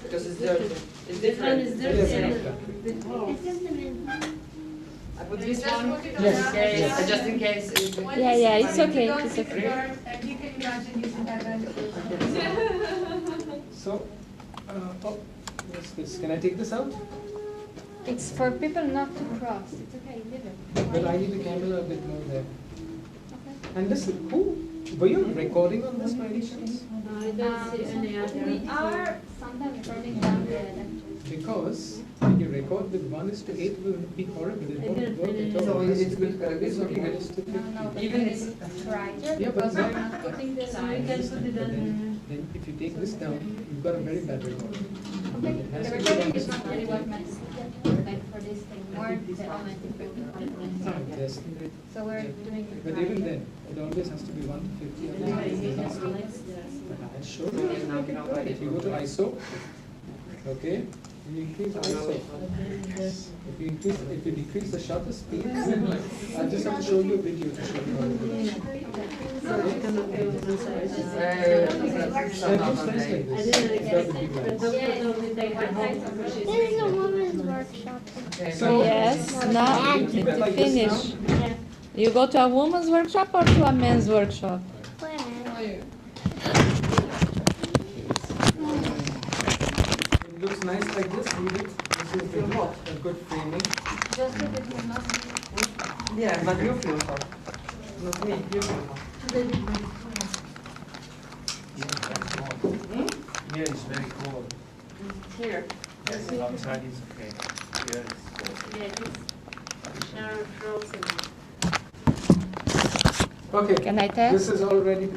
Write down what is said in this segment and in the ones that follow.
Because it's dirty. It's This one different. is dirty. I put this one. Yes. Yes. Just in case. Yeah, it's okay. It's okay. And you can imagine using that bench. So, oh, what's this? Can I take this out? It's for people not to cross. It's okay, leave it. But I need the camera a bit more there. Okay. And listen, were you recording on this by any chance? I don't see any other. We are sometimes turning down the lectures. Because when you record with 1:8, it will be horrible. It won't work at all. So it's good. It's okay. No, but Even this is brighter Yeah, but because no. we're not putting this So on. you can put it But on. then if you take this down, you've got a very bad record. Okay, the recording is not really what matters. Like for this thing, more the element Yes. So we're doing it. But even then, it always has to be 1 to 50. Otherwise it's not good. But I'll show you. If you go to ISO, okay, you increase ISO. If you decrease the shutter speed, I'll just have to show you a video to show you how it works. So you cannot go inside. It's nice like I this. didn't It's got the big expect lights. the doctor told me take the home. This is a woman's workshop. So Yes, now keep it to like this finish. now. You go to a woman's workshop or to a men's workshop? Women. It looks nice like this. Read it. This is a good framing. Just that it will not be. Yeah, but you feel hot. Not me. You feel hot. Here it's very cold. Here. Yes, outside is okay. Here it's cold. Yeah, it's Sharon frozen. Okay. Can I test? This is all ready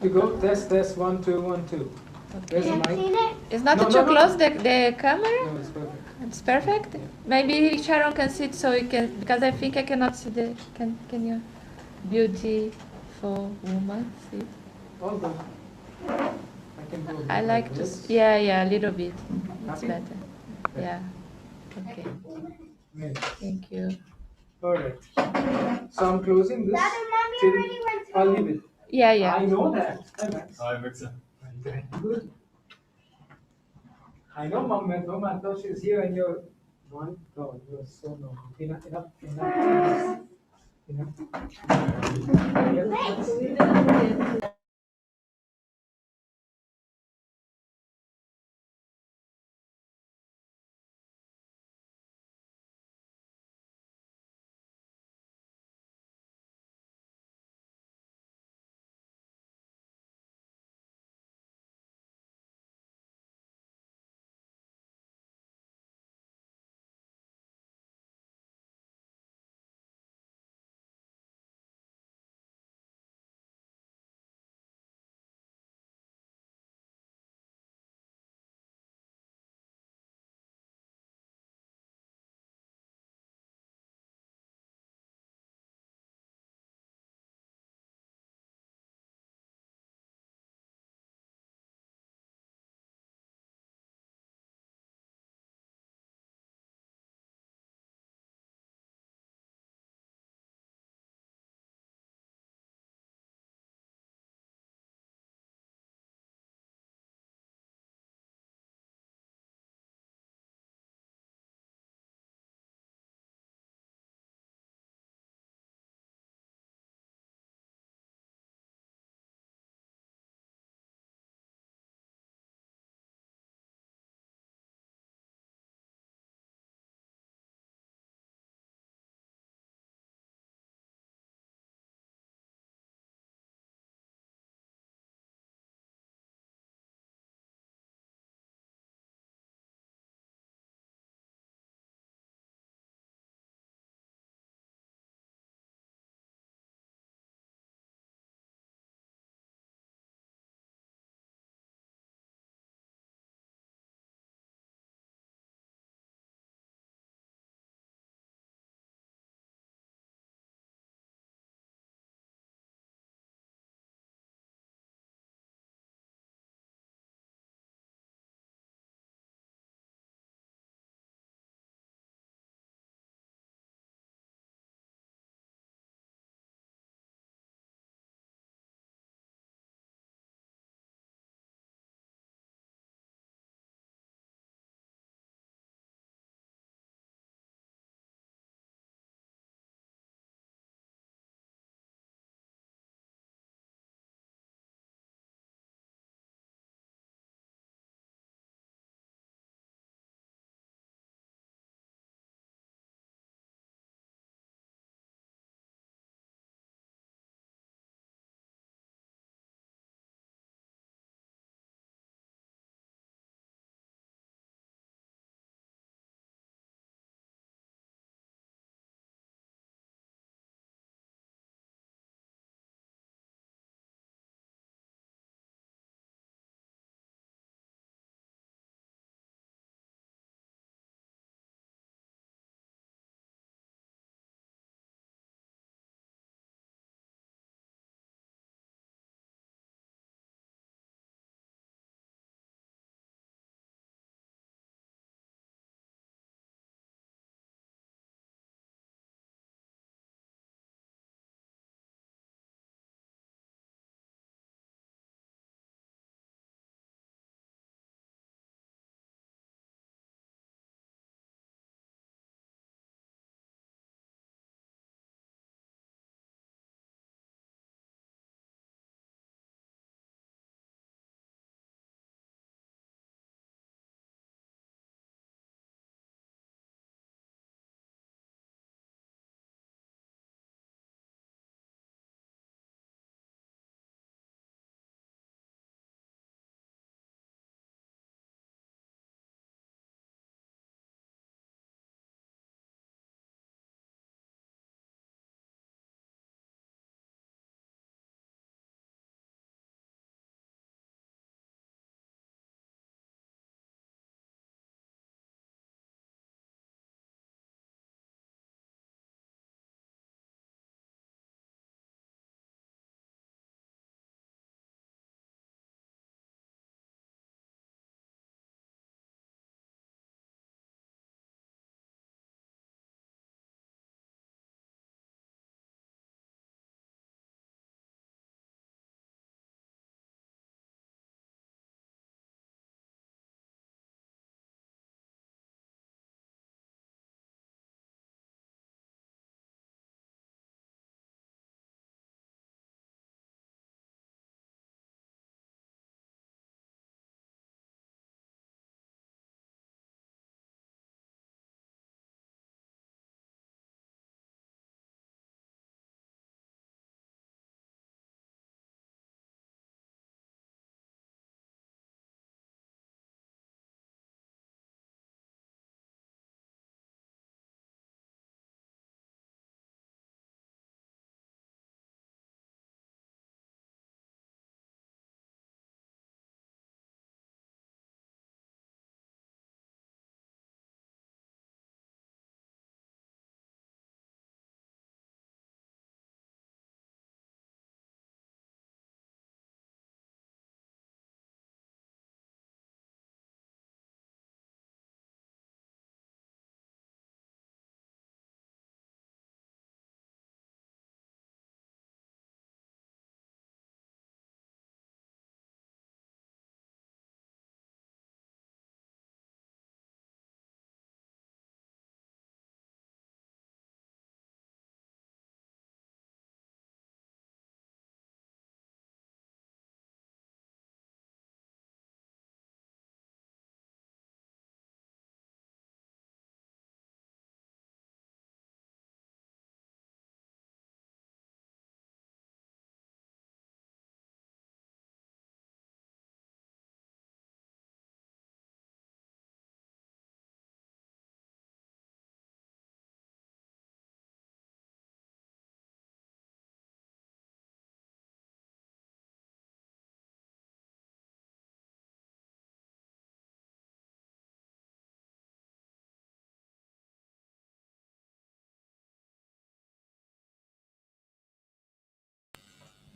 to go. Test, 1, 2, 1, 2. There's a Can I mic. see it? It's not No, too no, no. close the camera? No, it's perfect. It's perfect. Maybe Sharon can see it so you can, because I think I cannot see the. Can you? Beautiful woman. See? All good. I can go. a bit I like to. this. Yeah, a little bit. It's Happy? better. Yeah. Okay. Yeah. Thank you. All right. So I'm closing this. Daddy, mommy till- already went I'll through. leave it. Yeah. I know that. Hi, Max. Hi, Victor. Very good. I know, Mom. When Mom, I thought she was here and you're one. God, you're so normal. Enough. Enough.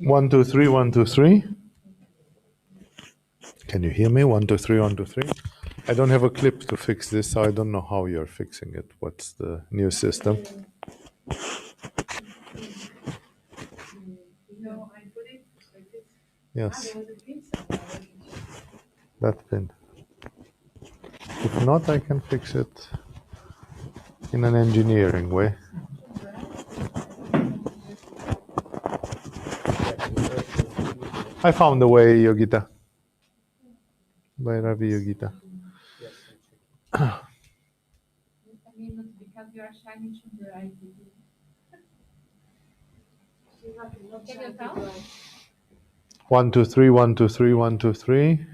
1, 2, 3, 1, 2, 3. Can you hear me? 1, 2, 3, 1, 2, 3. I don't have a clip to fix this, so I don't know how you're fixing it. What's the new system? No, I put it like this. Yes, There was a pin somewhere. that pin. If not, I can fix it in an engineering way. I found a way, Yogita. By Ravi Yogita. I mean, because you are shining to the right. Can you tell? 1, 2, 3, 1, 2, 3, 1, 2, 3.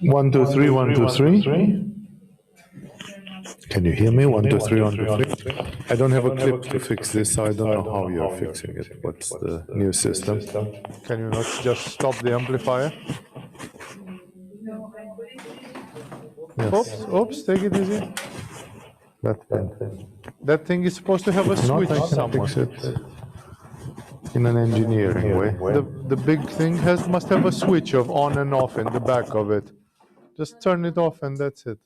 One, two, three, 1, 2, 3. Can you hear me? 1, 2, 3, 1, 2, 3. I don't have a clip to fix this, so I don't know how you're fixing it. What's the new system? Can you not just stop the amplifier? No, I put it. Yes. Oops, take it easy. That thing is supposed to have a switch somewhere. Fix it in an engineering way. The big thing must have a switch of on and off in the back of it. Just turn it off and that's it.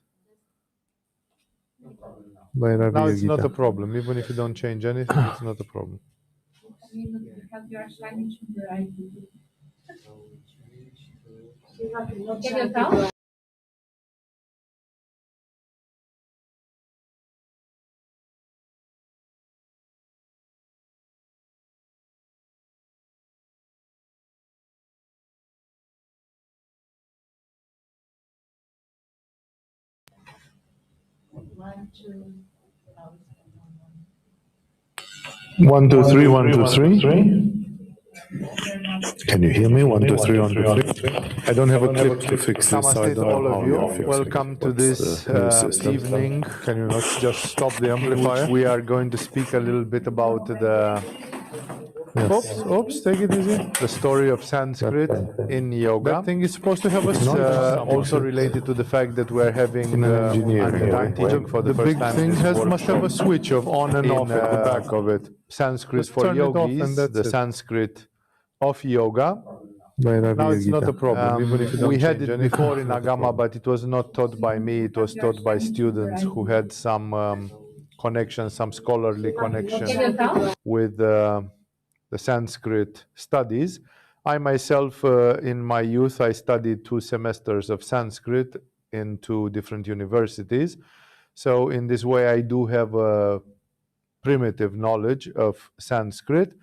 Now it's not a problem. Even if you don't change anything, it's not a problem. I mean, because you are shining to the right. Can you tell? One, two, three, 1, 2, 3. Can you hear me? 1, 2, 3, 1, 2, 3. I don't have a clip to fix this, so I don't know how you're fixing it. Welcome to this evening. Can you not just stop the amplifier? We are going to speak a little bit about the... Oops, take it easy. The story of Sanskrit in yoga. That thing is supposed to have a also related to the fact that we're having an advantage for the first time. The big thing must have a switch of on and off at the back of it. Sanskrit for yogis, the Sanskrit of yoga. Now it's not a problem, even if you don't. We had it before in Agama, but it was not taught by me. It was taught by students who had some connection, some scholarly connection with the Sanskrit studies. I myself, in my youth, I studied 2 semesters of Sanskrit in 2 different universities. So in this way, I do have a primitive knowledge of Sanskrit.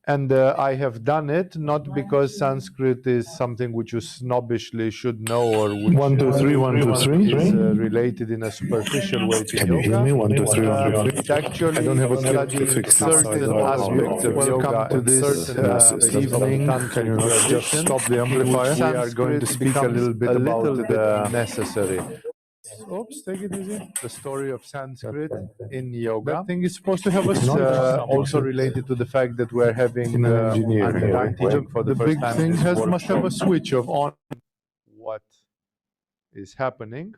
And I have done it not because Sanskrit is something which you snobbishly should know or which 1, 2, 3, 1, 2, 3 is related in a superficial way to yoga. Can you hear me? 1, 2, 3, 1, 2, 3. It actually, I don't have a clip to fix certain aspects of yoga to this evening. Can you not just stop the amplifier? We are going to speak a little bit about the necessary. Oops, take it easy. The story of Sanskrit in yoga. That thing is supposed to have a also related to the fact that we're having an advantage for the first time. The big thing must have a switch of on what is happening.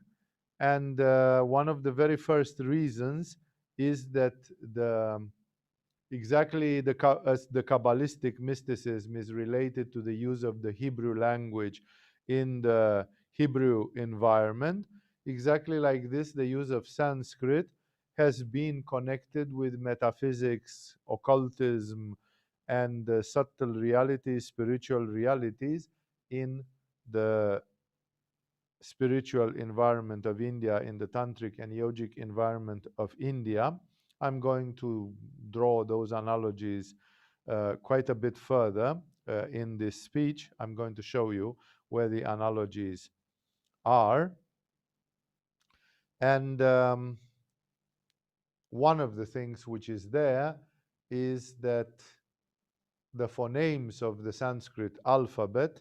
And one of the very first reasons is that exactly as the Kabbalistic mysticism is related to the use of the Hebrew language in the Hebrew environment, exactly like this, the use of Sanskrit has been connected with metaphysics, occultism, and subtle realities, spiritual realities in the spiritual environment of India, in the tantric and yogic environment of India. I'm going to draw those analogies quite a bit further in this speech. I'm going to show you where the analogies are. And one of the things which is there is that the phonemes of the Sanskrit alphabet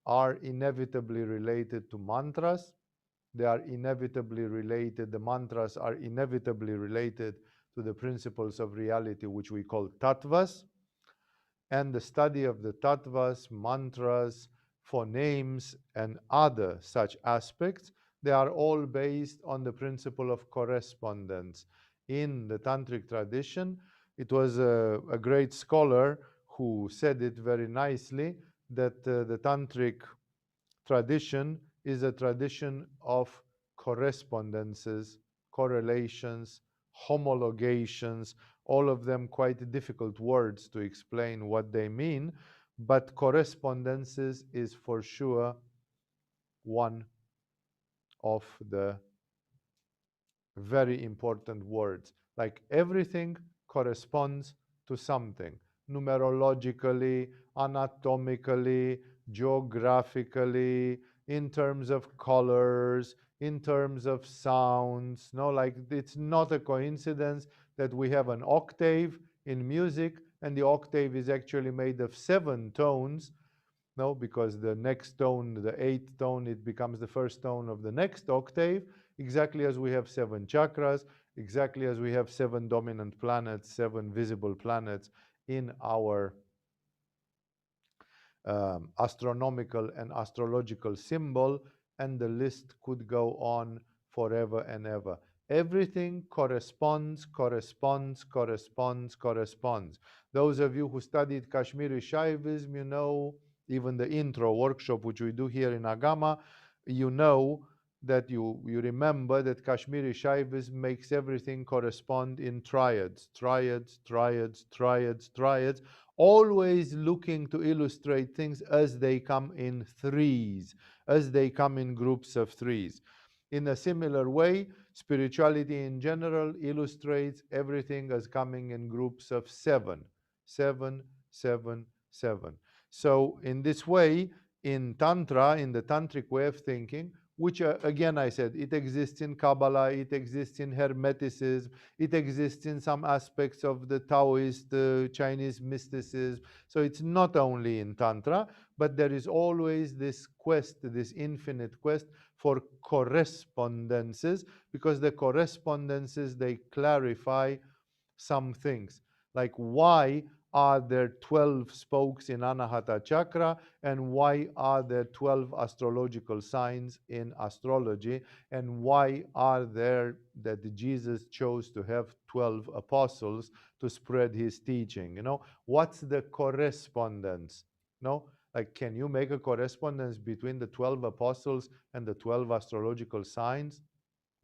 are inevitably related to mantras. They are inevitably related, the mantras are inevitably related to the principles of reality, which we call tattvas, and the study of the tattvas, mantras, phonemes, and other such aspects. They are all based on the principle of correspondence. In the tantric tradition, it was a great scholar who said it very nicely, that the tantric tradition is a tradition of correspondences, correlations, homologations, all of them quite difficult words to explain what they mean, but correspondences is for sure one of the very important words. Like everything corresponds to something, numerologically, anatomically, geographically, in terms of colors, in terms of sounds. No, like it's not a coincidence that we have an octave in music, and the octave is actually made of 7 tones. No, because the next tone, the 8th tone, it becomes the first tone of the next octave, exactly as we have 7 chakras, exactly as we have 7 dominant planets, 7 visible planets in our astronomical and astrological symbol, and the list could go on forever and ever. Everything corresponds, corresponds, corresponds, corresponds. Those of you who studied Kashmiri Shaivism, you know, even the intro workshop which we do here in Agama, you know that you remember that Kashmiri Shaivism makes everything correspond in triads, triads, triads, triads, triads, always looking to illustrate things as they come in threes, as they come in groups of threes. In a similar way, spirituality in general illustrates everything as coming in groups of 7, 7, 7, 7. So in this way, in Tantra, in the Tantric way of thinking, which again I said, it exists in Kabbalah, it exists in Hermeticism, it exists in some aspects of the Taoist Chinese mysticism. So it's not only in Tantra, but there is always this quest, this infinite quest for correspondences, because the correspondences, they clarify some things. Like why are there 12 spokes in Anahata Chakra, and why are there 12 astrological signs in astrology, and why are there that Jesus chose to have 12 apostles to spread his teaching? You know, what's the correspondence? No, like, can you make a correspondence between the 12 apostles and the 12 astrological signs?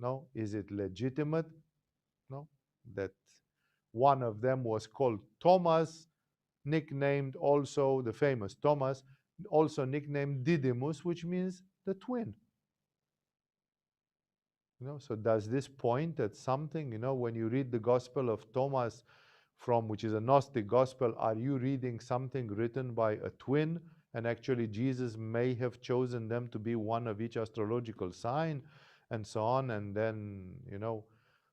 No. Is it legitimate? No. That one of them was called Thomas, nicknamed also the famous Thomas, also nicknamed Didymus, which means the twin. You know, so does this point at something? You know, when you read the Gospel of Thomas, which is a Gnostic Gospel, are you reading something written by a twin? And actually, Jesus may have chosen them to be one of each astrological sign, and so on. And then, you know,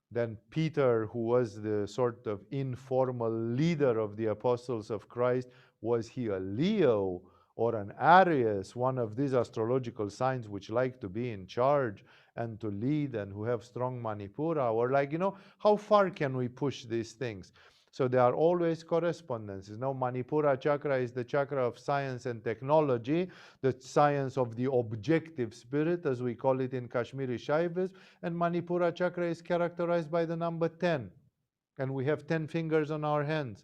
then Peter, who was the sort of informal leader of the apostles of Christ, was he a Leo or an Aries, one of these astrological signs which like to be in charge and to lead and who have strong Manipura? Or like, you know, how far can we push these things? So there are always correspondences. Now, Manipura chakra is the chakra of science and technology, the science of the objective spirit, as we call it in Kashmiri Shaivism. And Manipura chakra is characterized by the number 10. And we have 10 fingers on our hands.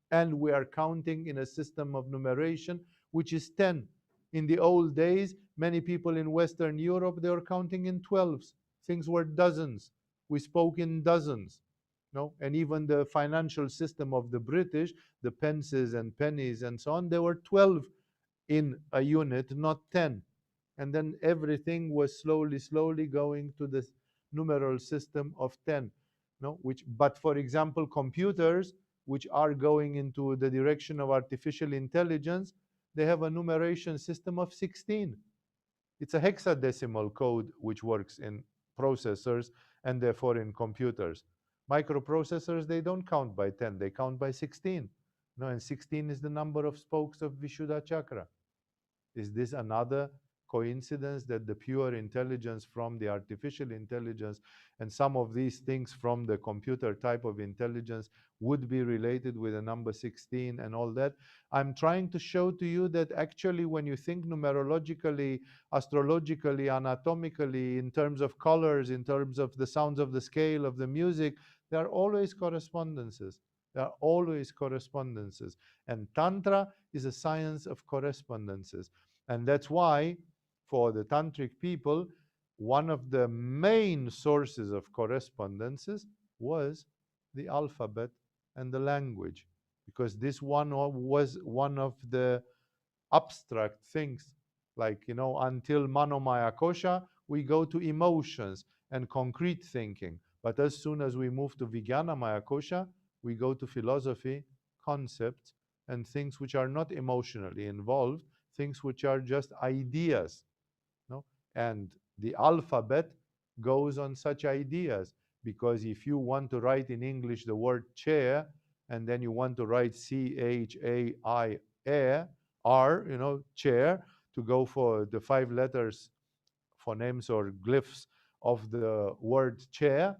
And we are counting in a system of numeration, which is 10. In the old days, many people in Western Europe, they were counting in 12s. Things were dozens. We spoke in dozens. No? And even the financial system of the British, the pences and pennies and so on, they were 12 in a unit, not 10. And then everything was slowly going to the numeral system of 10. No? But for example, computers, which are going into the direction of artificial intelligence, they have a numeration system of 16. It's a hexadecimal code which works in processors and therefore in computers. Microprocessors, they don't count by 10, they count by 16. No, and 16 is the number of spokes of Vishuddha chakra. Is this another coincidence that the pure intelligence from the artificial intelligence and some of these things from the computer type of intelligence would be related with the number 16 and all that. I'm trying to show to you that actually when you think numerologically, astrologically, anatomically, in terms of colors, in terms of the sounds of the scale of the music, there are always correspondences. There are always correspondences. And Tantra is a science of correspondences. And that's why, for the Tantric people, one of the main sources of correspondences was the alphabet and the language, because this one was one of the abstract things. Like, until Manomaya Kosha, we go to emotions and concrete thinking. But as soon as we move to Vijnana Maya Kosha, we go to philosophy, concepts, and things which are not emotionally involved, things which are just ideas. No? And the alphabet goes on such ideas, because if you want to write in English the word chair, and then you want to write C-H-A-I-R, chair, to go for the 5 letters, phonemes or glyphs of the word chair,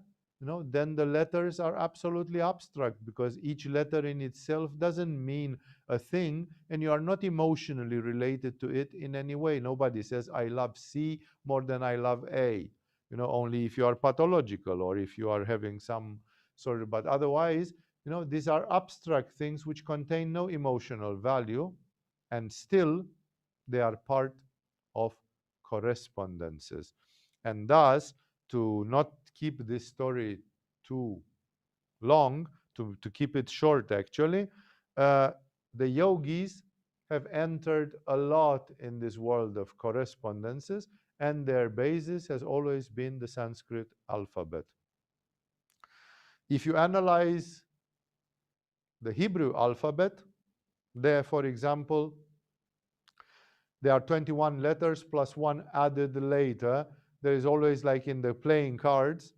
then the letters are absolutely abstract, because each letter in itself doesn't mean a thing, and you are not emotionally related to it in any way. Nobody says, I love C more than I love A, only if you are pathological or if you are having some sort of, but otherwise, these are abstract things which contain no emotional value, and still they are part of correspondences. And thus, to not keep this story too long, to keep it short actually, the yogis have entered a lot in this world of correspondences, and their basis has always been the Sanskrit alphabet. If you analyze the Hebrew alphabet, there, for example, there are 21 letters plus one added later. There is always, like in the playing cards,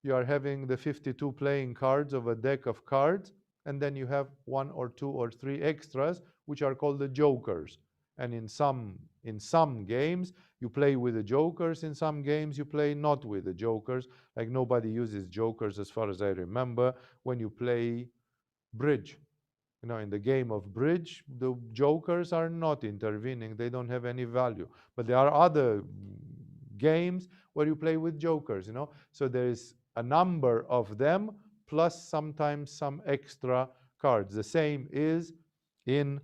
you are having the 52 playing cards of a deck of cards, and then you have 1 or 2 or 3 extras, which are called the jokers. And in some games, you play with the jokers. In some games, you play not with the jokers. Like, nobody uses jokers, as far as I remember, when you play bridge. In the game of bridge, the jokers are not intervening. They don't have any value. But there are other games where you play with jokers, So there is a number of them, plus sometimes some extra cards. The same is in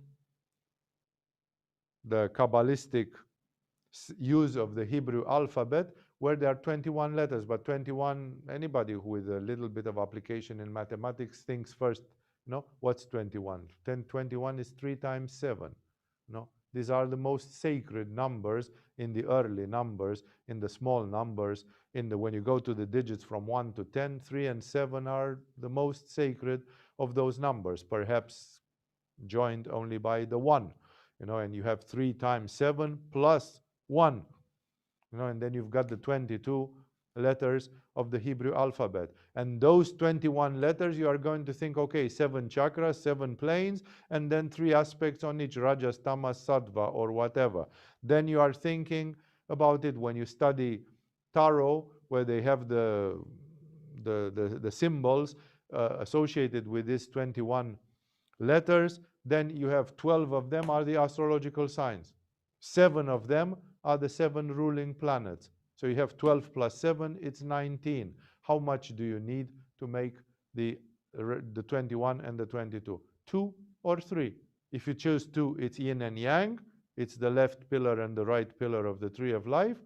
the Kabbalistic use of the Hebrew alphabet, where there are 21 letters. But 21, anybody who with a little bit of application in mathematics thinks first, what's 21? 21 is 3 times 7. These are the most sacred numbers in the early numbers, in the small numbers. When you go to the digits from 1 to 10, 3 and 7 are the most sacred of those numbers, perhaps joined only by the 1. And you have 3 times 7 plus 1. And then you've got the 22 letters of the Hebrew alphabet. And those 21 letters, you are going to think, okay, 7 chakras, 7 planes, and then 3 aspects on each, rajas, tamas, sattva, or whatever. Then you are thinking about it when you study tarot, where they have the symbols associated with these 21 letters. Then you have 12 of them are the astrological signs. 7 of them are the 7 ruling planets. So you have 12 plus 7, it's 19. How much do you need to make the 21 and the 22? 2 or 3? If you choose 2, it's yin and yang. It's the left pillar and the right pillar of the tree of life.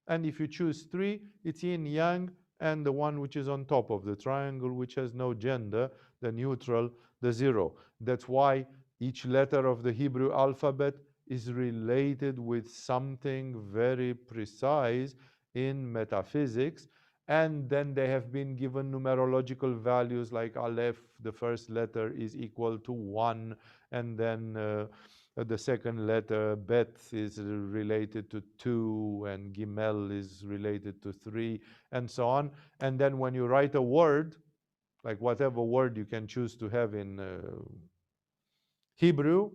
And if you choose 3, it's yin, yang, and the one which is on top of the triangle, which has no gender, the neutral, the 0. That's why each letter of the Hebrew alphabet is related with something very precise in metaphysics, and then they have been given numerological values, like Aleph, the first letter, is equal to 1, and then the second letter, Bet, is related to 2, and Gimel is related to 3, and so on. And then when you write a word, like whatever word you can choose to have in Hebrew,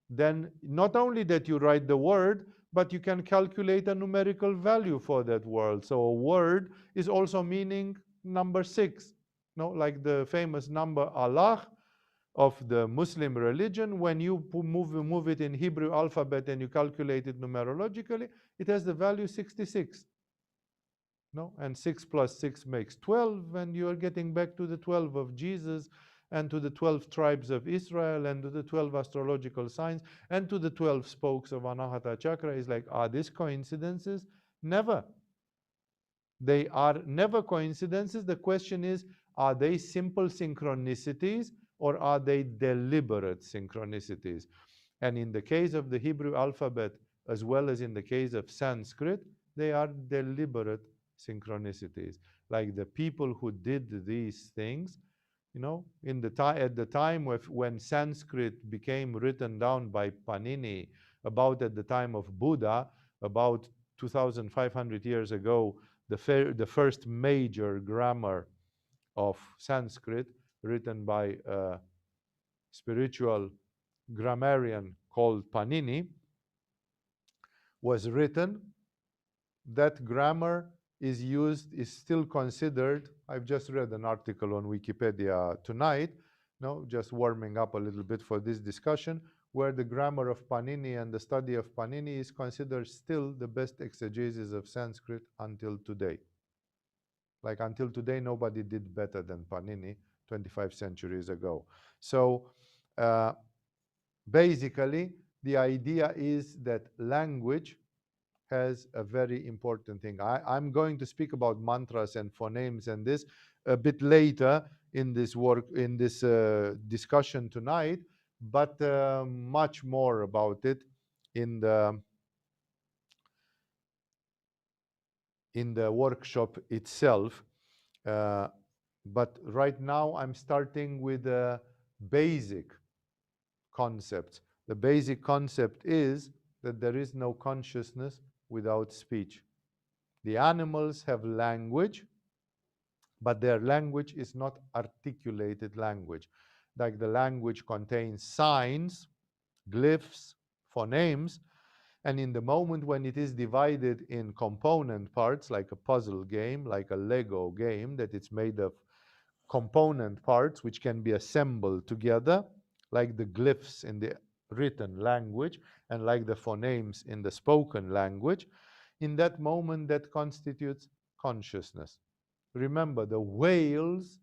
then not only that you write the word, but you can calculate a numerical value for that word. So a word is also meaning number 6. No, like the famous number Allah of the Muslim religion. When you move it in Hebrew alphabet and you calculate it numerologically, it has the value 66. No, and 6 plus 6 makes 12, and you are getting back to the 12 of Jesus, and to the 12 tribes of Israel, and to the 12 astrological signs, and to the 12 spokes of Anahata Chakra. Is like, are these coincidences? Never. They are never coincidences. The question is, are they simple synchronicities or are they deliberate synchronicities? And in the case of the Hebrew alphabet, as well as in the case of Sanskrit, they are deliberate synchronicities. Like the people who did these things, you know, at the time when Sanskrit became written down by Panini, about at the time of Buddha, about 2,500 years ago, the first major grammar of Sanskrit, written by a spiritual grammarian called Panini, was written. That grammar is still considered. I've just read an article on Wikipedia tonight, just warming up a little bit for this discussion, where the grammar of Panini and the study of Panini is considered still the best exegesis of Sanskrit until today. Like until today, nobody did better than Panini 25 centuries ago. So basically, the idea is that language has a very important thing. I'm going to speak about mantras and phonemes and this a bit later in this work, in this discussion tonight, but much more about it in the workshop itself. But right now I'm starting with the basic concept. The basic concept is that there is no consciousness without speech. The animals have language, but their language is not articulated language. Like the language contains signs, glyphs, phonemes, and in the moment when it is divided in component parts, like a puzzle game, like a Lego game, that it's made of component parts which can be assembled together, like the glyphs in the written language and like the phonemes in the spoken language, in that moment that constitutes consciousness. Remember, the whales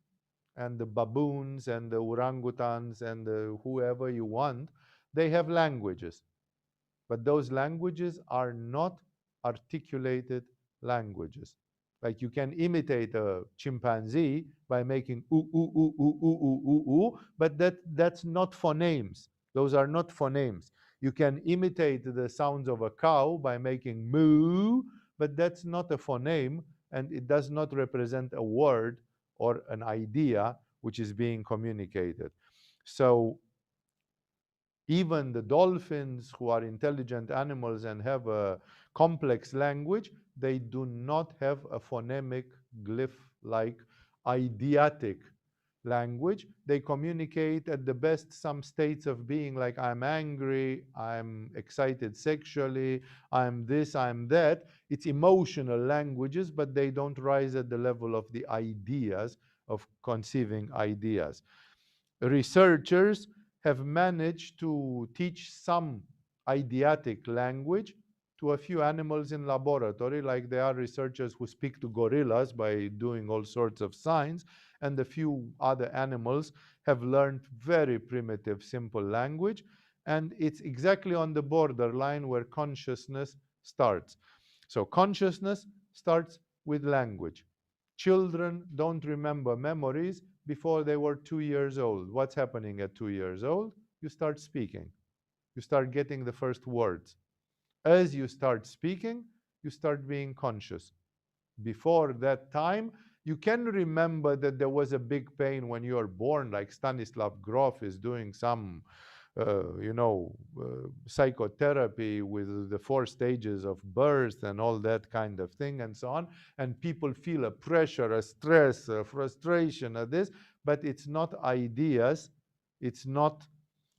and the baboons and the orangutans and the whoever you want, they have languages. But those languages are not articulated languages. Like you can imitate a chimpanzee by making ooh, ooh, ooh, ooh, ooh, ooh, ooh, ooh, but that's not phonemes. Those are not phonemes. You can imitate the sounds of a cow by making moo, but that's not a phoneme, and it does not represent a word or an idea which is being communicated. So even the dolphins, who are intelligent animals and have a complex language, they do not have a phonemic, glyph-like, eideatic language. They communicate at the best some states of being, like I'm angry, I'm excited sexually, I'm this, I'm that. It's emotional languages, but they don't rise at the level of the ideas, of conceiving ideas. Researchers have managed to teach some eideatic language to a few animals in laboratory, like there are researchers who speak to gorillas by doing all sorts of signs, and a few other animals have learned very primitive, simple language, and it's exactly on the borderline where consciousness starts. So consciousness starts with language. Children don't remember memories before they were 2 years old. What's happening at 2 years old? You start speaking. You start getting the first words. As you start speaking, you start being conscious. Before that time, you can remember that there was a big pain when you are born, like Stanislav Grof is doing some psychotherapy with the 4 stages of birth and all that kind of thing and so on. And people feel a pressure, a stress, a frustration, this, but it's not ideas. It's not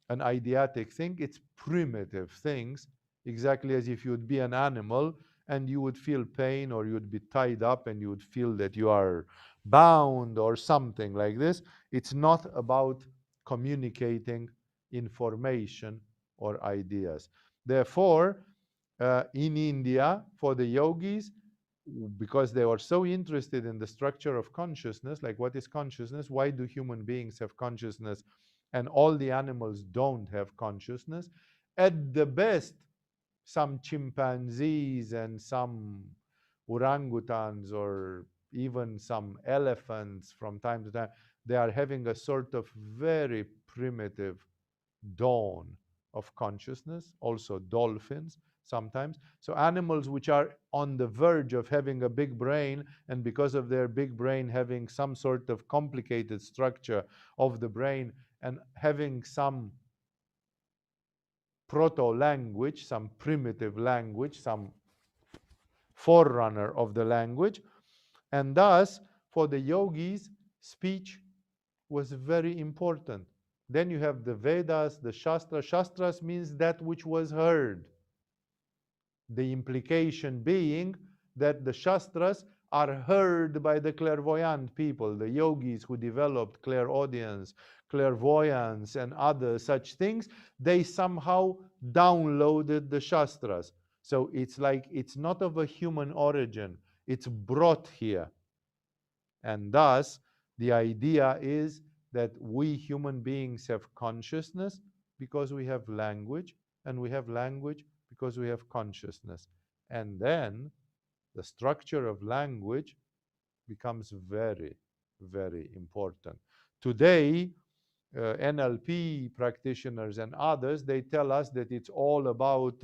an eideatic thing. It's primitive things exactly as if you would be an animal and you would feel pain, or you would be tied up and you would feel that you are bound or something like this. It's not about communicating information or ideas. Therefore, in India, for the yogis, because they were so interested in the structure of consciousness, like what is consciousness, why do human beings have consciousness and all the animals don't have consciousness? At the best, some chimpanzees and some orangutans or even some elephants from time to time, they are having a sort of very primitive dawn of consciousness, also dolphins sometimes. So animals which are on the verge of having a big brain, and because of their big brain having some sort of complicated structure of the brain and having some proto-language, some primitive language, some forerunner of the language. And thus, for the yogis, speech was very important. Then you have the Vedas, the Shastras. Shastras means that which was heard. The implication being that the Shastras are heard by the clairvoyant people, the yogis who developed clairaudience, clairvoyance, and other such things. They somehow downloaded the Shastras. So it's like it's not of a human origin, it's brought here. And thus, the idea is that we human beings have consciousness because we have language, and we have language because we have consciousness. And then the structure of language becomes very, very important. Today, NLP practitioners and others, they tell us that it's all about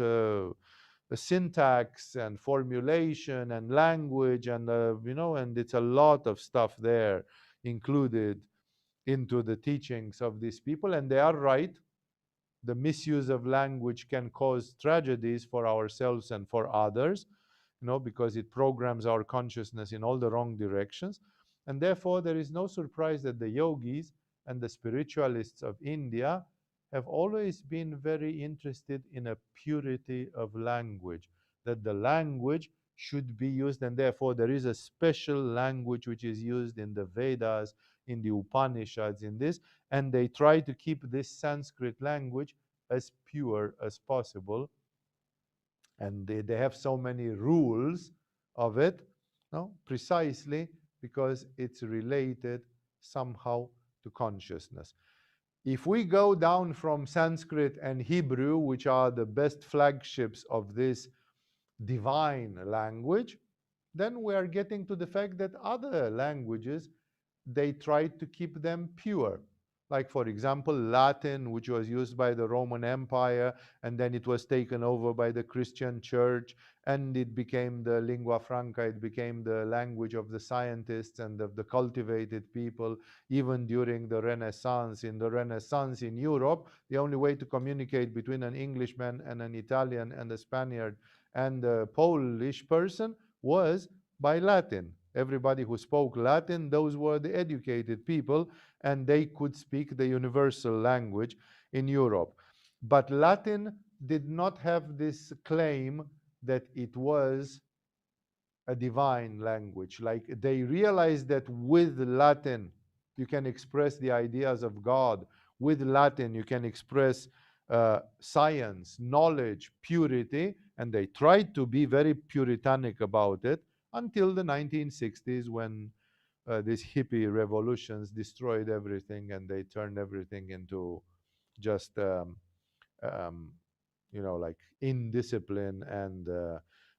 syntax and formulation and language, and and it's a lot of stuff there included into the teachings of these people, and they are right. The misuse of language can cause tragedies for ourselves and for others, because it programs our consciousness in all the wrong directions. And therefore, there is no surprise that the yogis and the spiritualists of India have always been very interested in a purity of language, that the language should be used, and therefore there is a special language which is used in the Vedas, in the Upanishads, in this, and they try to keep this Sanskrit language as pure as possible. And they have so many rules of it, precisely because it's related somehow to consciousness. If we go down from Sanskrit and Hebrew, which are the best flagships of this divine language, then we are getting to the fact that other languages, they tried to keep them pure. Like, for example, Latin, which was used by the Roman Empire, and then it was taken over by the Christian Church, and it became the lingua franca, it became the language of the scientists and of the cultivated people, even during the Renaissance. In the Renaissance in Europe, the only way to communicate between an Englishman and an Italian and a Spaniard and a Polish person was by Latin. Everybody who spoke Latin, those were the educated people, and they could speak the universal language in Europe. But Latin did not have this claim that it was a divine language. Like, they realized that with Latin you can express the ideas of God. With Latin you can express science, knowledge, purity, and they tried to be very puritanic about it until the 1960s, when these hippie revolutions destroyed everything, and they turned everything into just like indiscipline and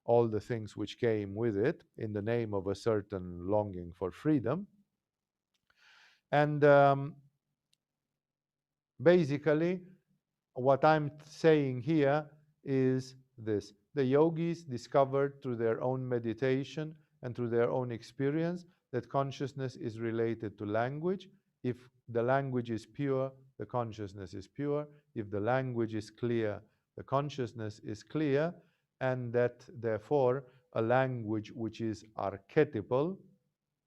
all the things which came with it in the name of a certain longing for freedom. And basically what I'm saying here is this: the yogis discovered through their own meditation and through their own experience that consciousness is related to language. If the language is pure, the consciousness is pure. If the language is clear, the consciousness is clear, and that therefore a language which is archetypal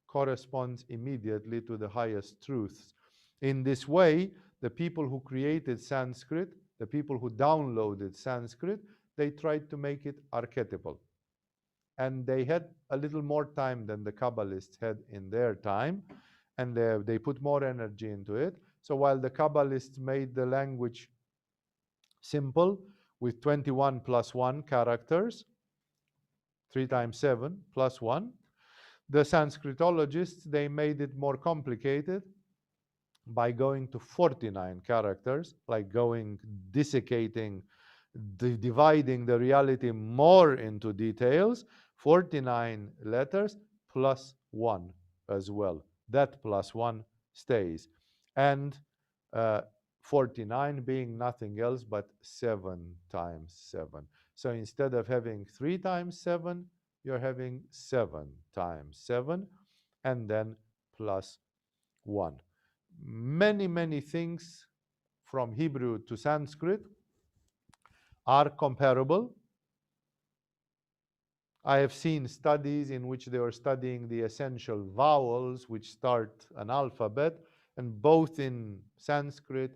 corresponds immediately to the highest truths. In this way, the people who created Sanskrit, the people who downloaded Sanskrit, they tried to make it archetypal. And they had a little more time than the Kabbalists had in their time, and they put more energy into it. So while the Kabbalists made the language simple with 21 plus 1 characters, 3 times 7 plus 1, the Sanskritologists, they made it more complicated by going to 49 characters, like desiccating, dividing the reality more into details, 49 letters plus 1 as well. That plus 1 stays. And 49 being nothing else but 7 times 7. So instead of having 3 times 7, you're having 7 times 7, and then plus 1. Many things from Hebrew to Sanskrit are comparable. I have seen studies in which they were studying the essential vowels which start an alphabet, and both in Sanskrit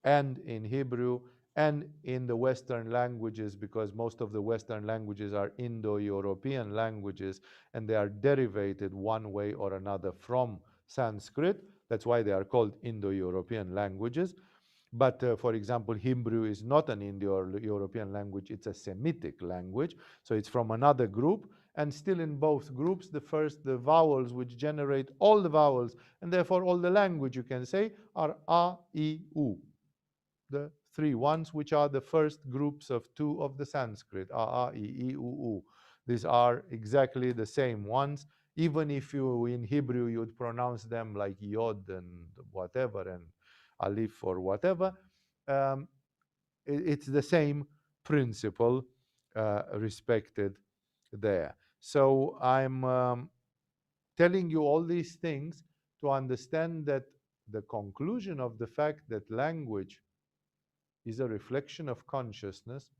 and in Hebrew and in the Western languages, because most of the Western languages are Indo-European languages and they are derivated one way or another from Sanskrit. That's why they are called Indo-European languages. But for example, Hebrew is not an Indo-European language, it's a Semitic language. So it's from another group. And still in both groups, the vowels which generate all the vowels, and therefore all the language you can say, are A, I, U. The 3 ones, which are the first groups of 2 of the Sanskrit, A, I, U, U. These are exactly the same ones. Even if you, in Hebrew, you would pronounce them like Yod and whatever, and Alif or whatever, it's the same principle respected there. So I'm telling you all these things to understand that the conclusion of the fact that language is a reflection of consciousness,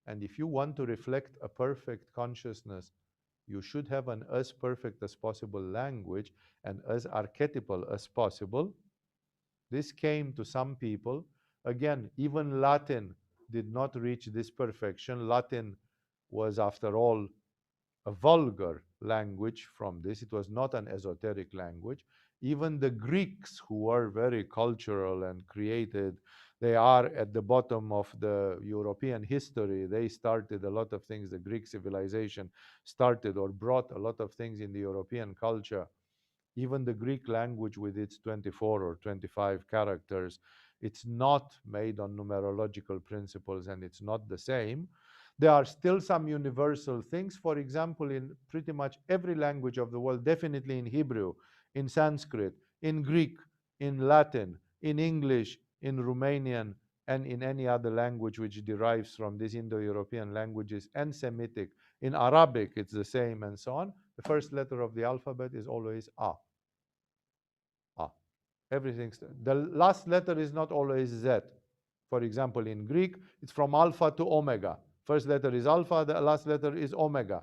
and if you want to reflect a perfect consciousness, you should have an as perfect as possible language and as archetypal as possible. This came to some people. Again, even Latin did not reach this perfection. Latin was, after all, a vulgar language from this. It was not an esoteric language. Even the Greeks, who were very cultural and created, they are at the bottom of the European history. They started a lot of things. The Greek civilization started or brought a lot of things in the European culture. Even the Greek language with its 24 or 25 characters, it's not made on numerological principles and it's not the same. There are still some universal things. For example, in pretty much every language of the world, definitely in Hebrew, in Sanskrit, in Greek, in Latin, in English, in Romanian, and in any other language which derives from these Indo-European languages, and Semitic. In Arabic, it's the same, and so on. The first letter of the alphabet is always A. A. Everything. The last letter is not always Z. For example, in Greek, it's from alpha to omega. First letter is alpha, the last letter is omega.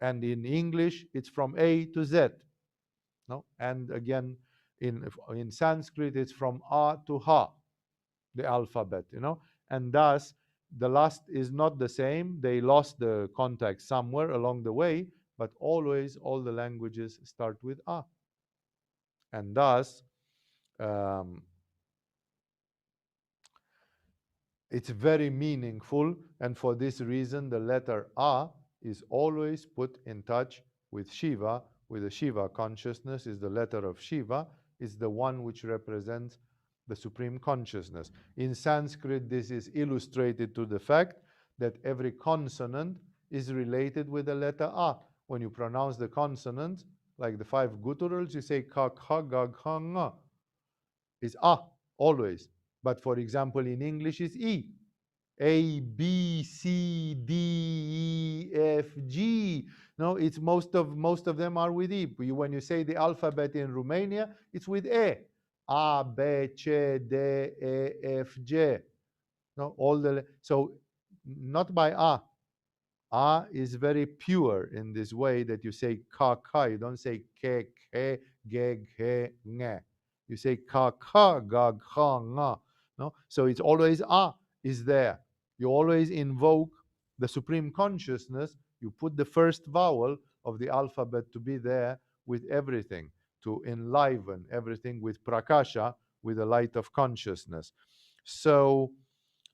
And in English, it's from A to Z. No? And again, in Sanskrit, it's from A to Ha, the alphabet, And thus, the last is not the same. They lost the contact somewhere along the way, but always all the languages start with A. And thus, it's very meaningful, and for this reason, the letter A is always put in touch with Shiva, with the Shiva consciousness. Is the letter of Shiva, is the one which represents the supreme consciousness. In Sanskrit, this is illustrated to the fact that every consonant is related with the letter A. When you pronounce the consonants, like the 5 gutturals, you say ka, kha, ga, gha, nga. It's A, always. But for example, in English, it's E. A, B, C, D, E, F, G. No, it's most of them are with E. When you say the alphabet in Romania, it's with A. A, B, C, D, E, F, G. No, so not by A. A is very pure in this way that you say ka, ka. You don't say ke, ke, ge, ge, nge. You say ka, ka, ga, ga, nga. No, so it's always A is there. You always invoke the supreme consciousness. You put the first vowel of the alphabet to be there with everything, to enliven everything with prakasha, with the light of consciousness. So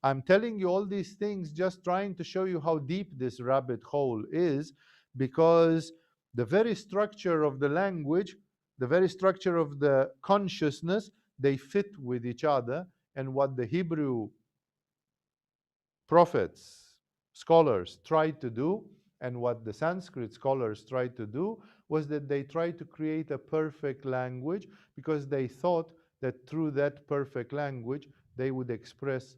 I'm telling you all these things just trying to show you how deep this rabbit hole is, because the very structure of the language, the very structure of the consciousness, they fit with each other. And what the Hebrew prophets, scholars tried to do, and what the Sanskrit scholars tried to do, was that they tried to create a perfect language, because they thought that through that perfect language they would express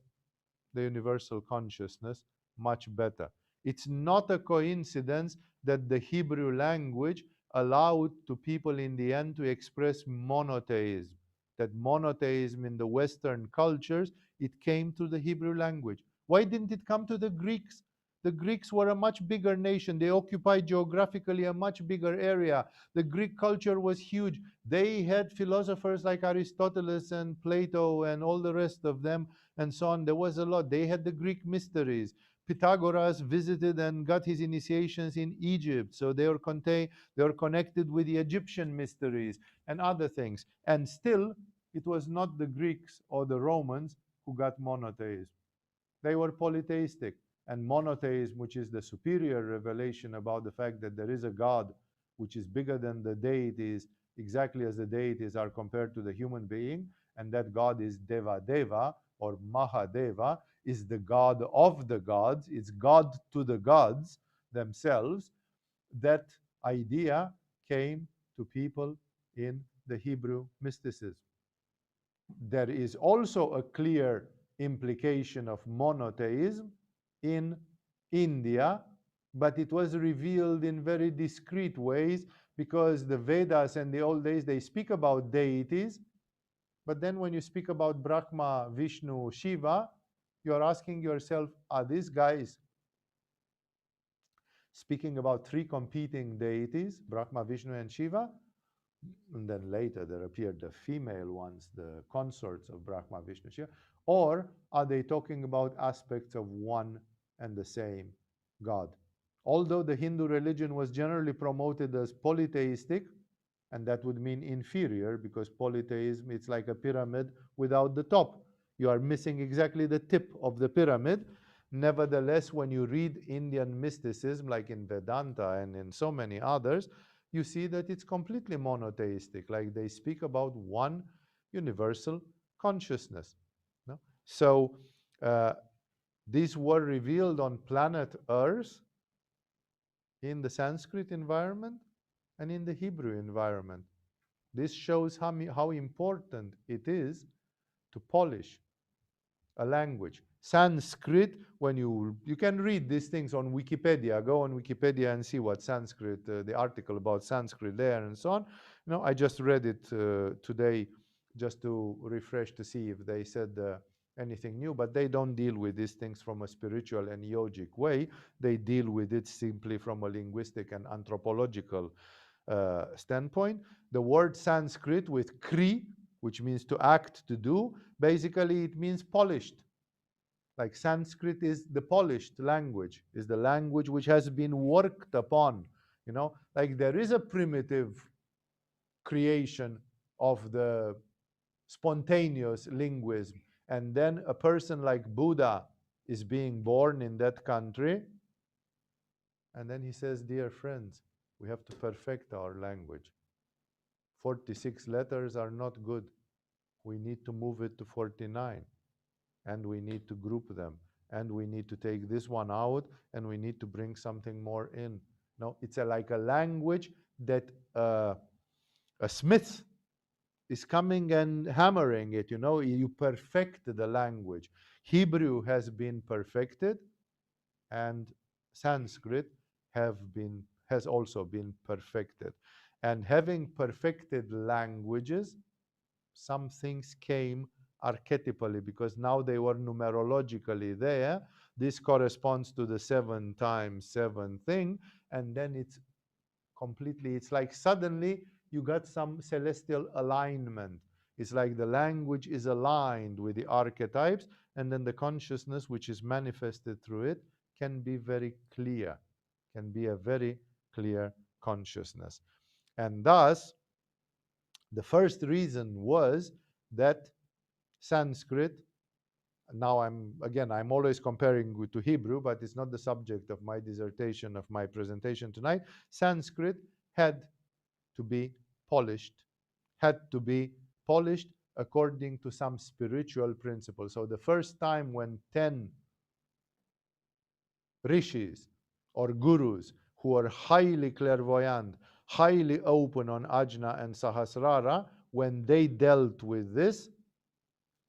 the universal consciousness much better. It's not a coincidence that the Hebrew language allowed to people in the end to express monotheism. That monotheism in the Western cultures, it came through the Hebrew language. Why didn't it come to the Greeks? The Greeks were a much bigger nation. They occupied geographically a much bigger area. The Greek culture was huge. They had philosophers like Aristotle and Plato and all the rest of them, and so on. There was a lot. They had the Greek mysteries. Pythagoras visited and got his initiations in Egypt, so they were connected with the Egyptian mysteries and other things. And still, it was not the Greeks or the Romans who got monotheism. They were polytheistic. And monotheism, which is the superior revelation about the fact that there is a God which is bigger than the deities, exactly as the deities are compared to the human being, and that God is Deva Deva or Mahadeva, is the God of the gods, it's God to the gods themselves. That idea came to people in the Hebrew mysticism. There is also a clear implication of monotheism in India, but it was revealed in very discreet ways, because the Vedas and the old days, they speak about deities, but then when you speak about Brahma, Vishnu, Shiva, you're asking yourself, are these guys speaking about three competing deities, Brahma, Vishnu, and Shiva? And then later there appeared the female ones, the consorts of Brahma, Vishnu, Shiva. Or are they talking about aspects of one and the same God? Although the Hindu religion was generally promoted as polytheistic, and that would mean inferior, because polytheism, it's like a pyramid without the top. You are missing exactly the tip of the pyramid. Nevertheless, when you read Indian mysticism, like in Vedanta and in so many others, you see that it's completely monotheistic. Like they speak about one universal consciousness. No? So these were revealed on planet Earth, in the Sanskrit environment and in the Hebrew environment. This shows how important it is to polish a language. Sanskrit, when you can read these things on Wikipedia, go on Wikipedia and see what Sanskrit, the article about Sanskrit there and so on. You know, I just read it today just to refresh to see if they said anything new, but they don't deal with these things from a spiritual and yogic way. They deal with it simply from a linguistic and anthropological standpoint. The word Sanskrit with kri, which means to act, to do, basically it means polished. Like Sanskrit is the polished language, is the language which has been worked upon. You know, like there is a primitive creation of the spontaneous linguism, and then a person like Buddha is being born in that country, and then he says, dear friends, we have to perfect our language. 46 letters are not good. We need to move it to 49. And we need to group them. And we need to take this one out, and we need to bring something more in. No, it's like a language that a smith is coming and hammering it. You know, you perfect the language. Hebrew has been perfected, and Sanskrit has also been perfected. And having perfected languages, some things came archetypally, because now they were numerologically there. This corresponds to the 7 times 7 thing, and then it's like suddenly you got some celestial alignment. It's like the language is aligned with the archetypes, and then the consciousness which is manifested through it can be very clear, can be a very clear consciousness. And thus, the first reason was that Sanskrit, now I'm always comparing to Hebrew, but it's not the subject of my dissertation, of my presentation tonight. Sanskrit had to be polished, according to some spiritual principles. So the first time when 10 rishis or gurus who are highly clairvoyant, highly open on Ajna and Sahasrara, when they dealt with this,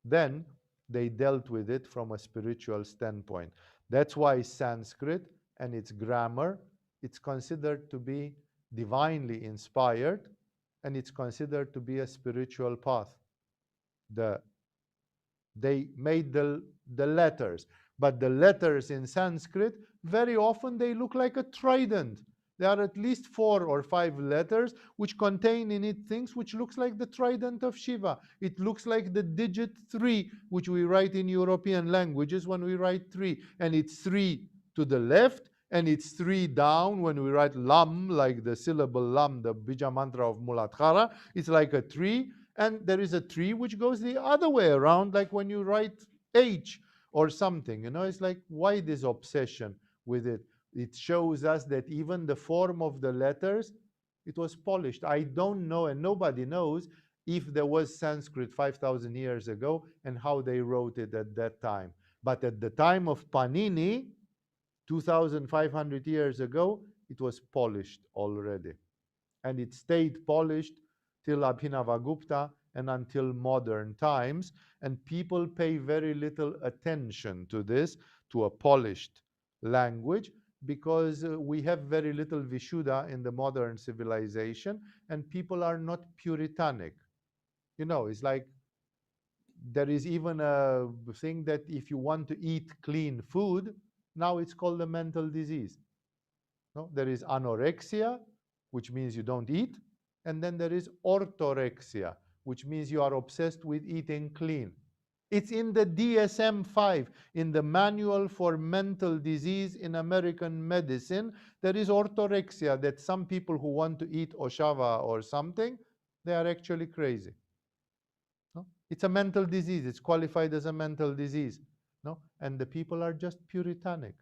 then they dealt with it from a spiritual standpoint. That's why Sanskrit and its grammar, it's considered to be divinely inspired, and it's considered to be a spiritual path. They made the letters, but the letters in Sanskrit, very often they look like a trident. There are at least 4 or 5 letters which contain in it things which looks like the trident of Shiva. It looks like the digit 3, which we write in European languages when we write 3. And it's 3 to the left, and it's 3 down when we write lam, like the syllable lam, the bija mantra of Muladhara. It's like a 3. And there is a 3 which goes the other way around, like when you write H or something. It's like, why this obsession with it? It shows us that even the form of the letters, it was polished. I don't know, and nobody knows, if there was Sanskrit 5,000 years ago and how they wrote it at that time. But at the time of Panini, 2,500 years ago, it was polished already. And it stayed polished till Abhinavagupta and until modern times. And people pay very little attention to this, to a polished language, because we have very little Vishuddha in the modern civilization, and people are not puritanic. It's like there is even a thing that if you want to eat clean food, now it's called a mental disease. No? There is anorexia, which means you don't eat, and then there is orthorexia, which means you are obsessed with eating clean. It's in the DSM-5, in the Manual for Mental Disease in American Medicine. There is orthorexia, that some people who want to eat oshava or something, they are actually crazy. No? It's a mental disease. It's qualified as a mental disease. No? And the people are just puritanic.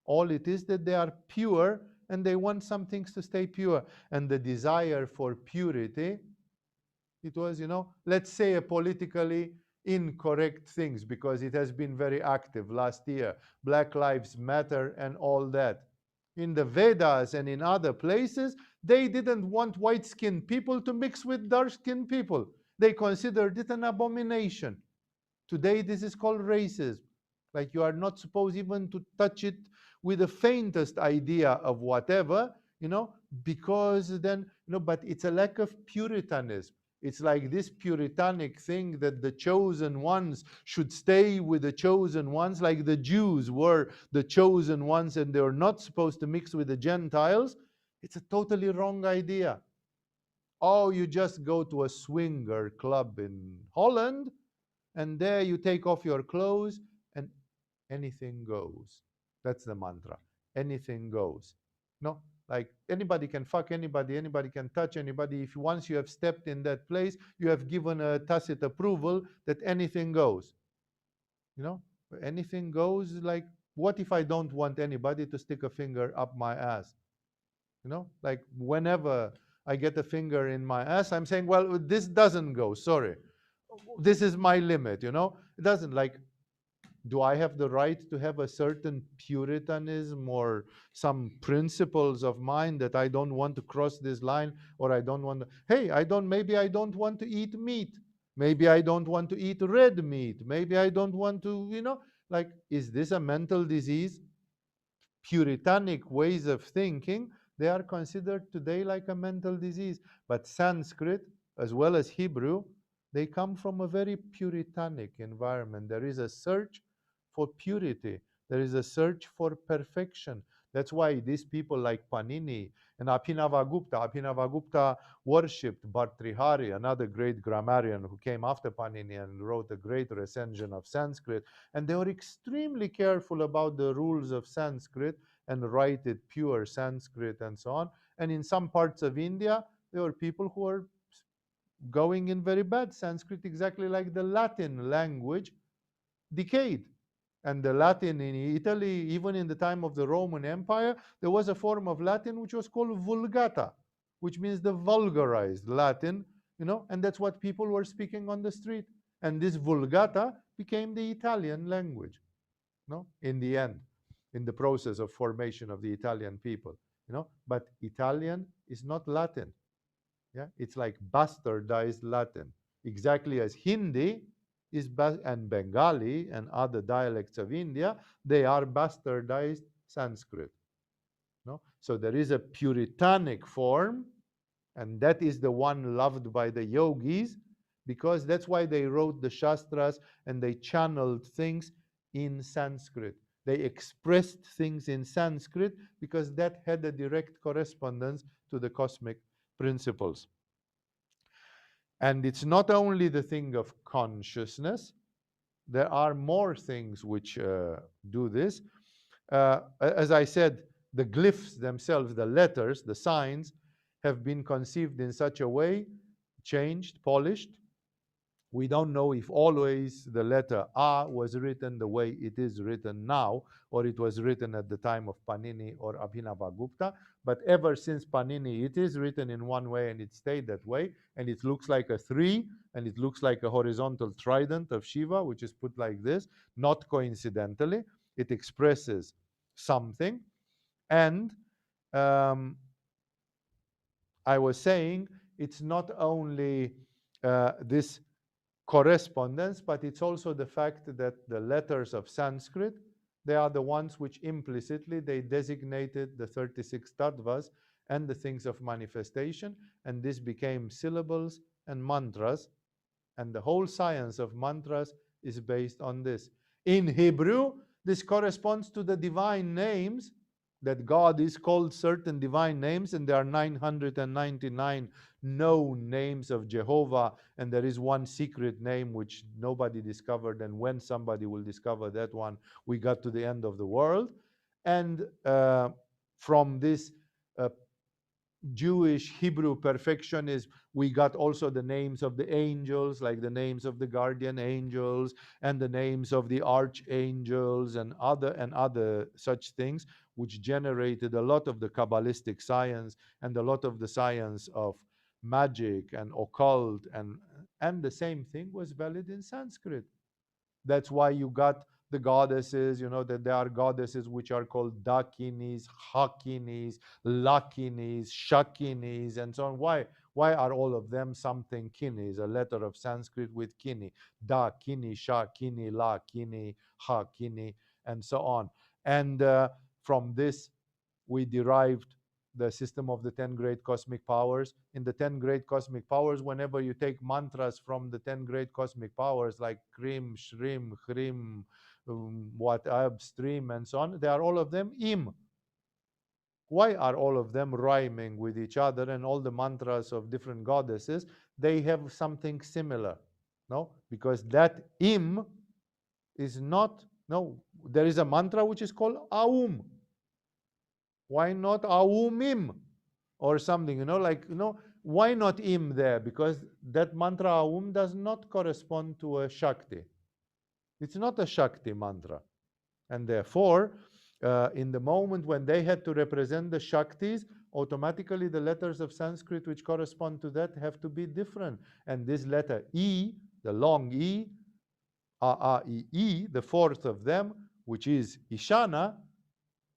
All it is that they are pure and they want some things to stay pure. And the desire for purity, it was, let's say a politically incorrect things, because it has been very active last year, Black Lives Matter and all that. In the Vedas and in other places, they didn't want white-skinned people to mix with dark-skinned people. They considered it an abomination. Today, this is called racism. Like, you are not supposed even to touch it with the faintest idea of whatever, because then, but it's a lack of puritanism. It's like this puritanic thing that the chosen ones should stay with the chosen ones, like the Jews were the chosen ones and they were not supposed to mix with the Gentiles. It's a totally wrong idea. Oh, you just go to a swinger club in Holland and there you take off your clothes and anything goes. That's the mantra. Anything goes. No? Like, anybody can fuck anybody, anybody can touch anybody. If once you have stepped in that place, you have given a tacit approval that anything goes. Anything goes. Like, what if I don't want anybody to stick a finger up my ass? Like, whenever I get a finger in my ass, I'm saying, well, this doesn't go, sorry. This is my limit, It doesn't, like, do I have the right to have a certain puritanism or some principles of mine that I don't want to cross this line, or I don't want to, hey, maybe I don't want to eat meat. Maybe I don't want to eat red meat. Maybe I don't want to, like, is this a mental disease? Puritanic ways of thinking, they are considered today like a mental disease. But Sanskrit, as well as Hebrew, they come from a very puritanic environment. There is a search for purity. There is a search for perfection. That's why these people like Panini and Abhinavagupta worshipped Bhartrihari, another great grammarian who came after Panini and wrote a great recension of Sanskrit. And they were extremely careful about the rules of Sanskrit and write it pure Sanskrit and so on. And in some parts of India, there were people who were going in very bad Sanskrit, exactly like the Latin language decayed. And the Latin in Italy, even in the time of the Roman Empire, there was a form of Latin which was called Vulgata, which means the vulgarized Latin, and that's what people were speaking on the street. And this Vulgata became the Italian language, in the end, in the process of formation of the Italian people, But Italian is not Latin. Yeah, it's like bastardized Latin, exactly as Hindi is and Bengali and other dialects of India, they are bastardized Sanskrit. No? So there is a puritanic form, and that is the one loved by the yogis, because that's why they wrote the Shastras and they channeled things in Sanskrit. They expressed things in Sanskrit because that had a direct correspondence to the cosmic principles. And it's not only the thing of consciousness, there are more things which do this. As I said, the glyphs themselves, the letters, the signs, have been conceived in such a way, changed, polished. We don't know if always the letter A was written the way it is written now, or it was written at the time of Panini or Abhinavagupta. But ever since Panini, it is written in one way and it stayed that way. And it looks like a 3, and it looks like a horizontal trident of Shiva, which is put like this, not coincidentally. It expresses something. And I was saying, it's not only this correspondence, but it's also the fact that the letters of Sanskrit, they are the ones which implicitly they designated the 36 tattvas and the things of manifestation, and this became syllables and mantras, and the whole science of mantras is based on this. In Hebrew, this corresponds to the divine names, that God is called certain divine names, and there are 999 known names of Jehovah, and there is one secret name which nobody discovered, and when somebody will discover that one, we got to the end of the world. And from this Jewish Hebrew perfectionism, we got also the names of the angels, like the names of the guardian angels and the names of the archangels and other such things, which generated a lot of the Kabbalistic science and a lot of the science of magic and occult, and the same thing was valid in Sanskrit. That's why you got the goddesses, that there are goddesses which are called Dakinis, Hakinis, Lakinis, Shakinis, and so on. Why are all of them something kini? Is a letter of Sanskrit with kini. Da, kini, sha, kini, la, kini, ha, kini, and so on. And from this, we derived the system of the 10 great cosmic powers. In the 10 great cosmic powers, whenever you take mantras from the 10 great cosmic powers, like Krim, Shrim, Hrim, Stream, and so on, they are all of them Im. Why are all of them rhyming with each other? And all the mantras of different goddesses, they have something similar. No? Because that Im is not, there is a mantra which is called Aum. Why not Aumim or something, why not Im there? Because that mantra Aum does not correspond to a Shakti. It's not a Shakti mantra. And therefore, in the moment when they had to represent the Shaktis, automatically the letters of Sanskrit which correspond to that have to be different. And this letter E, the long E, A-A-E-E, the fourth of them, which is Ishana,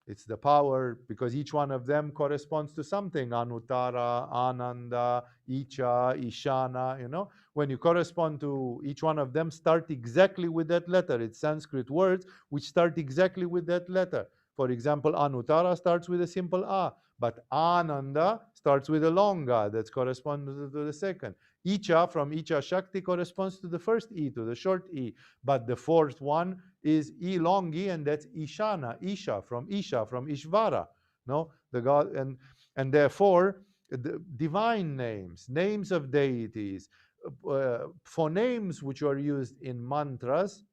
it's the power, because each one of them corresponds to something. Anuttara, Ananda, Icha, Ishana, When you correspond to each one of them, start exactly with that letter. It's Sanskrit words which start exactly with that letter. For example, Anuttara starts with a simple A, But Ananda starts with a long A that corresponds to the second. Icha from Icha Shakti corresponds to the first E, to the short E. But the fourth one is E long E, and that's Ishana, Isha from Ishvara. No, the God, and therefore the divine names, names of deities, phonemes which are used in mantras,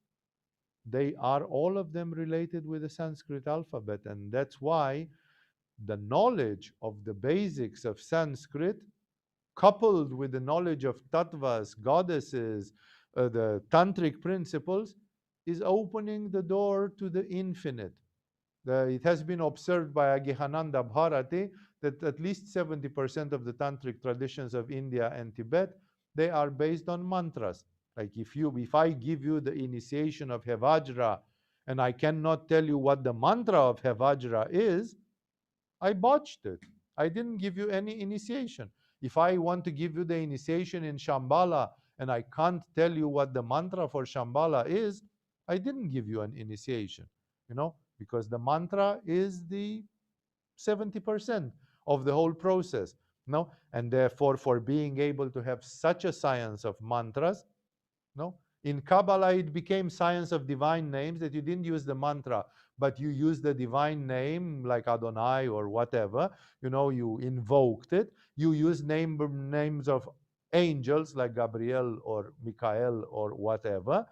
they are all of them related with the Sanskrit alphabet, and that's why the knowledge of the basics of Sanskrit, coupled with the knowledge of tattvas, goddesses, the tantric principles, is opening the door to the infinite. It has been observed by Aghihananda Bharati that at least 70% of the tantric traditions of India and Tibet, they are based on mantras. Like if I give you the initiation of Hevajra and I cannot tell you what the mantra of Hevajra is, I botched it. I didn't give you any initiation. If I want to give you the initiation in Shambhala and I can't tell you what the mantra for Shambhala is, I didn't give you an initiation, because the mantra is the 70% of the whole process. And therefore, for being able to have such a science of mantras, in Kabbalah, it became science of divine names, that you didn't use the mantra, but you used the divine name like Adonai or whatever. You invoked it. You used names of angels like Gabriel or Michael or whatever.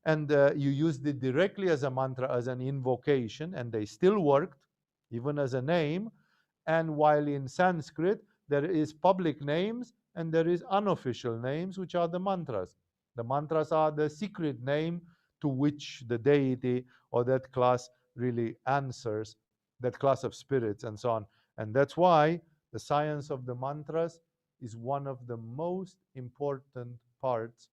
And you used it directly as a mantra, as an invocation, and they still worked, even as a name. And while in Sanskrit, there is public names and there is unofficial names, which are the mantras. The mantras are the secret name to which the deity or that class really answers, that class of spirits and so on. And that's why the science of the mantras is one of the most important parts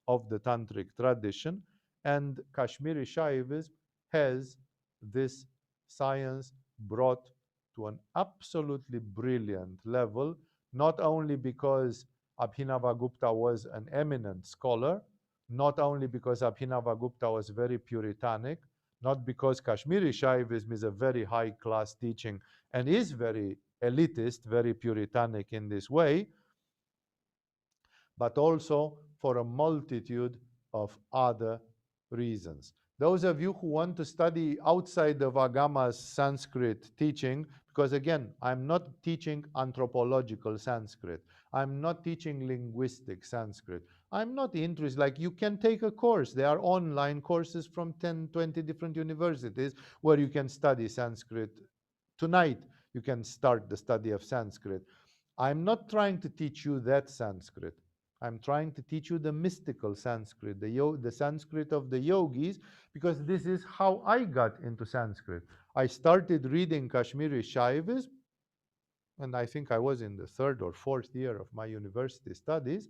of the tantric tradition. And Kashmiri Shaivism has this science brought to an absolutely brilliant level, not only because Abhinavagupta was an eminent scholar, not only because Abhinavagupta was very puritanic, not because Kashmiri Shaivism is a very high-class teaching and is very elitist, very puritanic in this way, but also for a multitude of other reasons. Those of you who want to study outside of Agama's Sanskrit teaching, because again, I'm not teaching anthropological Sanskrit. I'm not teaching linguistic Sanskrit. I'm not interested, like you can take a course. There are online courses from 10, 20 different universities where you can study Sanskrit. Tonight, you can start the study of Sanskrit. I'm not trying to teach you that Sanskrit. I'm trying to teach you the mystical Sanskrit, the Sanskrit of the yogis, because this is how I got into Sanskrit. I started reading Kashmiri Shaivism, and I think I was in the 3rd or 4th year of my university studies.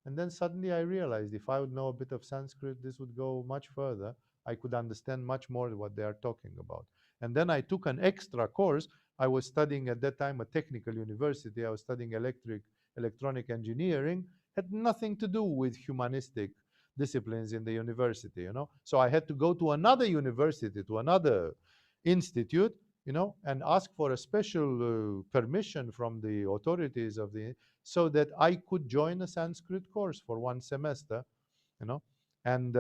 And then suddenly I realized if I would know a bit of Sanskrit, this would go much further. I could understand much more what they are talking about. And then I took an extra course. I was studying at that time a technical university. I was studying electronic engineering. Had nothing to do with humanistic disciplines in the university, So I had to go to another university, to another institute, and ask for a special permission from the authorities of so that I could join a Sanskrit course for 1 semester, And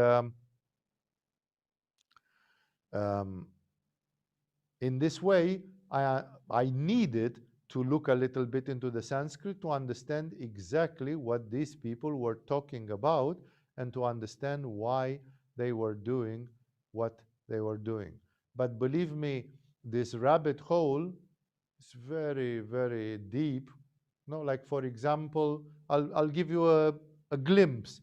in this way, I needed to look a little bit into the Sanskrit to understand exactly what these people were talking about and to understand why they were doing what they were doing. But believe me, this rabbit hole is very, very deep. Like for example, I'll give you a glimpse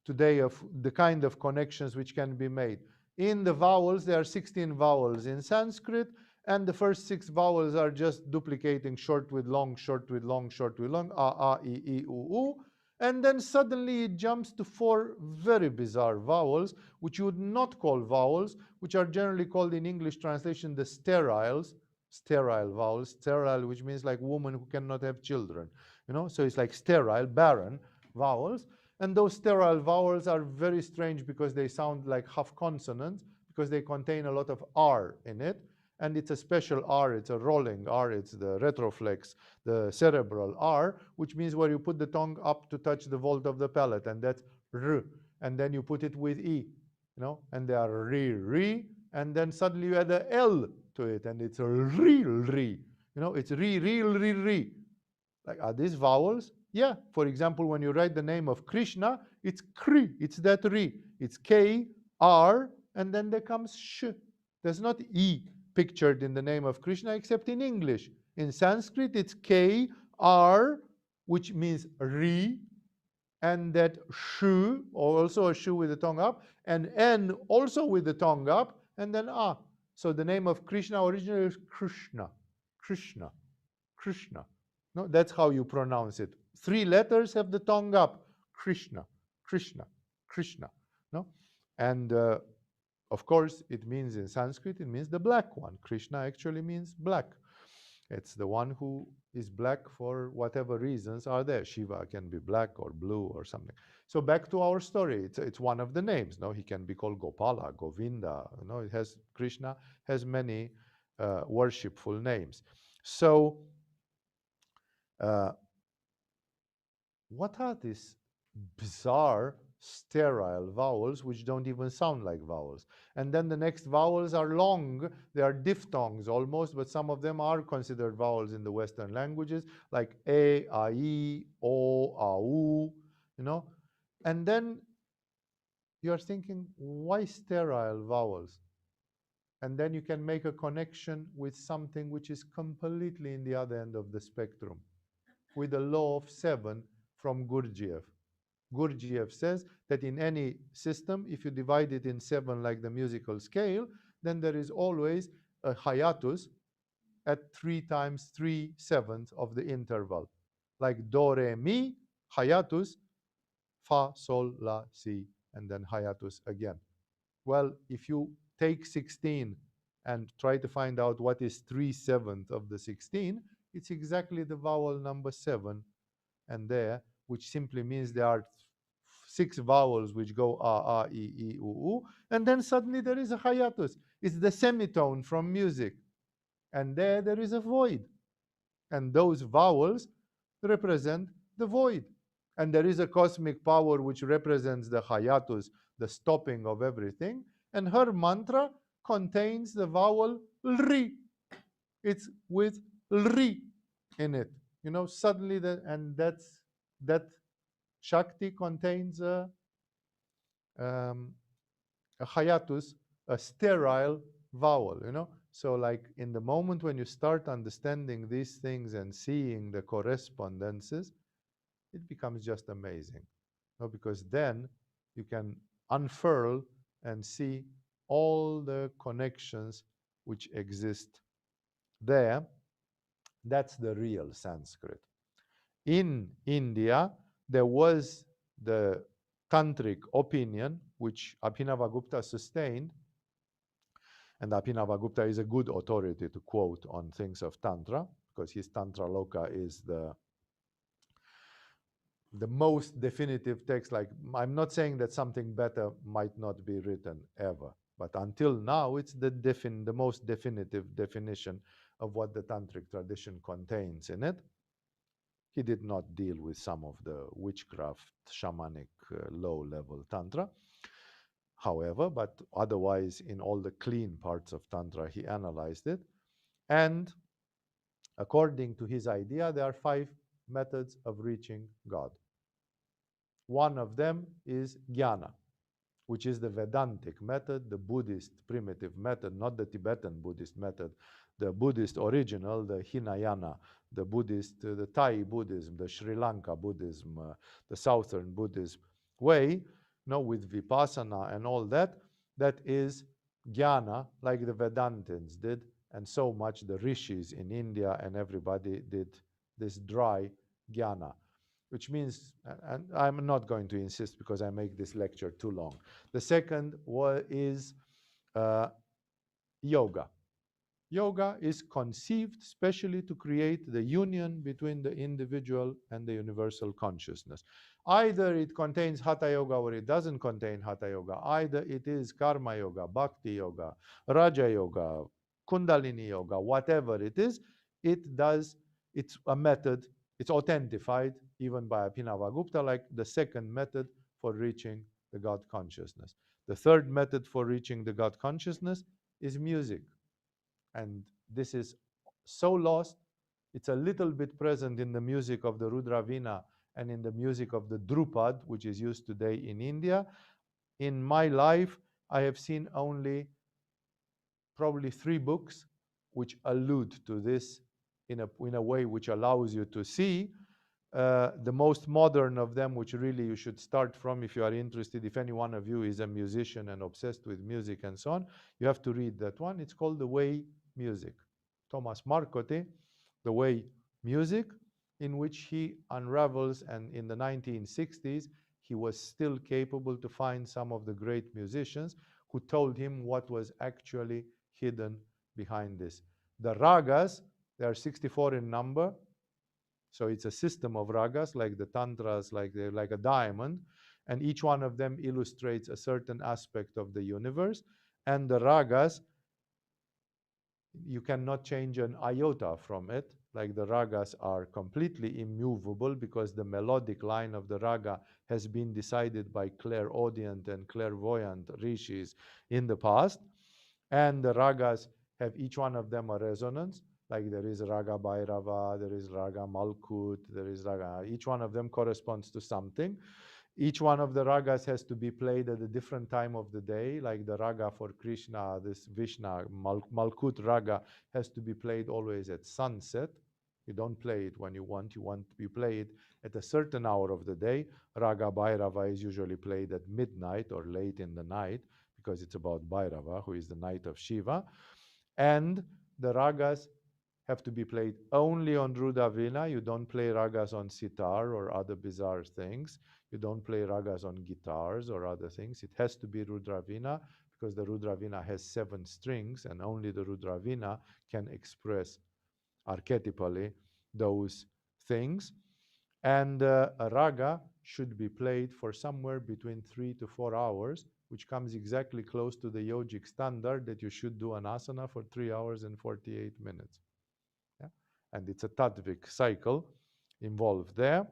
today of the kind of connections which can be made. In the vowels, there are 16 vowels in Sanskrit, and the first 6 vowels are just duplicating short with long, short with long, short with long, a, I, u. And then suddenly it jumps to 4 very bizarre vowels, which you would not call vowels, which are generally called in English translation the sterile vowels, sterile, which means like woman who cannot have children, so it's like sterile, barren vowels. And those sterile vowels are very strange because they sound like half consonants, because they contain a lot of R in it. and it's a special R, it's a rolling R, it's the retroflex, the cerebral R, which means where you put the tongue up to touch the vault of the palate, and that's R. And then you put it with E, and they are re, and then suddenly you add a L to it, and it's a re. It's re. Like, are these vowels? Yeah. For example, when you write the name of Krishna, it's Kri, it's that Ri. It's K, R, and then there comes Sh. There's not E pictured in the name of Krishna except in English. In Sanskrit, it's K, R, which means Ri, and that Shu, or also a Shu with the tongue up, and N also with the tongue up, and then A. So the name of Krishna originally is Krishna. No, that's how you pronounce it. 3 letters have the tongue up. Krishna. No, and of course, it means in Sanskrit, it means the black one. Krishna actually means black. It's the one who is black for whatever reasons are there. Shiva can be black or blue or something. So back to our story. It's one of the names. No, he can be called Gopala, Govinda. It has Krishna has many worshipful names. So what are these bizarre sterile vowels which don't even sound like vowels? And then the next vowels are long. They are diphthongs almost, but some of them are considered vowels in the Western languages, like a, I, o, au, And then you're thinking, why sterile vowels? And then you can make a connection with something which is completely in the other end of the spectrum, with the law of 7 from Gurdjieff. Gurdjieff says that in any system, if you divide it in 7 like the musical scale, then there is always a hiatus at 3 times 3/7 of the interval. Like do, re, mi, hiatus, fa, sol, la, si, and then hiatus again. Well, if you take 16 and try to find out what is 3/7 of the 16, it's exactly the vowel number 7 and there, which simply means there are 6 vowels which go a, I, u, and then suddenly there is a hiatus. It's the semitone from music. And there is a void. And those vowels represent the void. And there is a cosmic power which represents the hiatus, the stopping of everything. And her mantra contains the vowel Ri. It's with Ri in it. Suddenly that Shakti contains a hiatus, a sterile vowel, So like in the moment when you start understanding these things and seeing the correspondences, it becomes just amazing. Because then you can unfurl and see all the connections which exist there. That's the real Sanskrit. In India, there was the tantric opinion, which Abhinavagupta sustained, and Abhinavagupta is a good authority to quote on things of Tantra, because his Tantra Loka is the most definitive text. Like, I'm not saying that something better might not be written ever, but until now, it's the most definitive definition of what the Tantric tradition contains in it. He did not deal with some of the witchcraft, shamanic, low-level Tantra. However, but otherwise, in all the clean parts of Tantra, he analyzed it. And according to his idea, there are 5 methods of reaching God. One of them is jnana, which is the Vedantic method, the Buddhist primitive method, not the Tibetan Buddhist method, the Buddhist original, the Hinayana, the Buddhist, the Thai Buddhism, the Sri Lanka Buddhism, the Southern Buddhism way, with Vipassana and all that, that is jnana, like the Vedantins did, and so much the rishis in India and everybody did this dry jnana, which means, and I'm not going to insist because I make this lecture too long. The second is yoga. Yoga is conceived specially to create the union between the individual and the universal consciousness. Either it contains Hatha Yoga or it doesn't contain Hatha Yoga. Either it is Karma Yoga, Bhakti Yoga, Raja Yoga, Kundalini yoga, whatever it is, it's a method, it's authenticated even by Abhinavagupta, like the second method for reaching the God consciousness. The third method for reaching the God consciousness is music. And this is so lost. It's a little bit present in the music of the Rudravina and in the music of the Drupad, which is used today in India. In my life, I have seen only probably 3 books which allude to this in a way which allows you to see. The most modern of them, which really you should start from if you are interested, if any one of you is a musician and obsessed with music and so on, you have to read that one. It's called The Way Music. Thomas Marcotte, The Way Music, in which he unravels, and in the 1960s, he was still capable to find some of the great musicians who told him what was actually hidden behind this. The ragas, there are 64 in number, so it's a system of ragas, like the tantras, like a diamond, and each one of them illustrates a certain aspect of the universe. And the ragas, you cannot change an iota from it. Like the ragas are completely immovable because the melodic line of the raga has been decided by clairaudient and clairvoyant rishis in the past. And the ragas have each one of them a resonance. Like there is Raga Bhairava, there is Raga Malkut, there is Raga. Each one of them corresponds to something. Each one of the ragas has to be played at a different time of the day. Like the raga for Krishna, this Vishnu, Malkut raga has to be played always at sunset. You don't play it when you want to play it at a certain hour of the day. Raga Bhairava is usually played at midnight or late in the night because it's about Bhairava, who is the night of Shiva. And the ragas have to be played only on Rudravina. You don't play ragas on sitar or other bizarre things. You don't play ragas on guitars or other things. It has to be Rudravina because the Rudravina has 7 strings and only the Rudravina can express archetypally those things. And a raga should be played for somewhere between 3 to 4 hours, which comes exactly close to the yogic standard that you should do an asana for 3 hours and 48 minutes. Yeah? And it's a tattvic cycle involved there.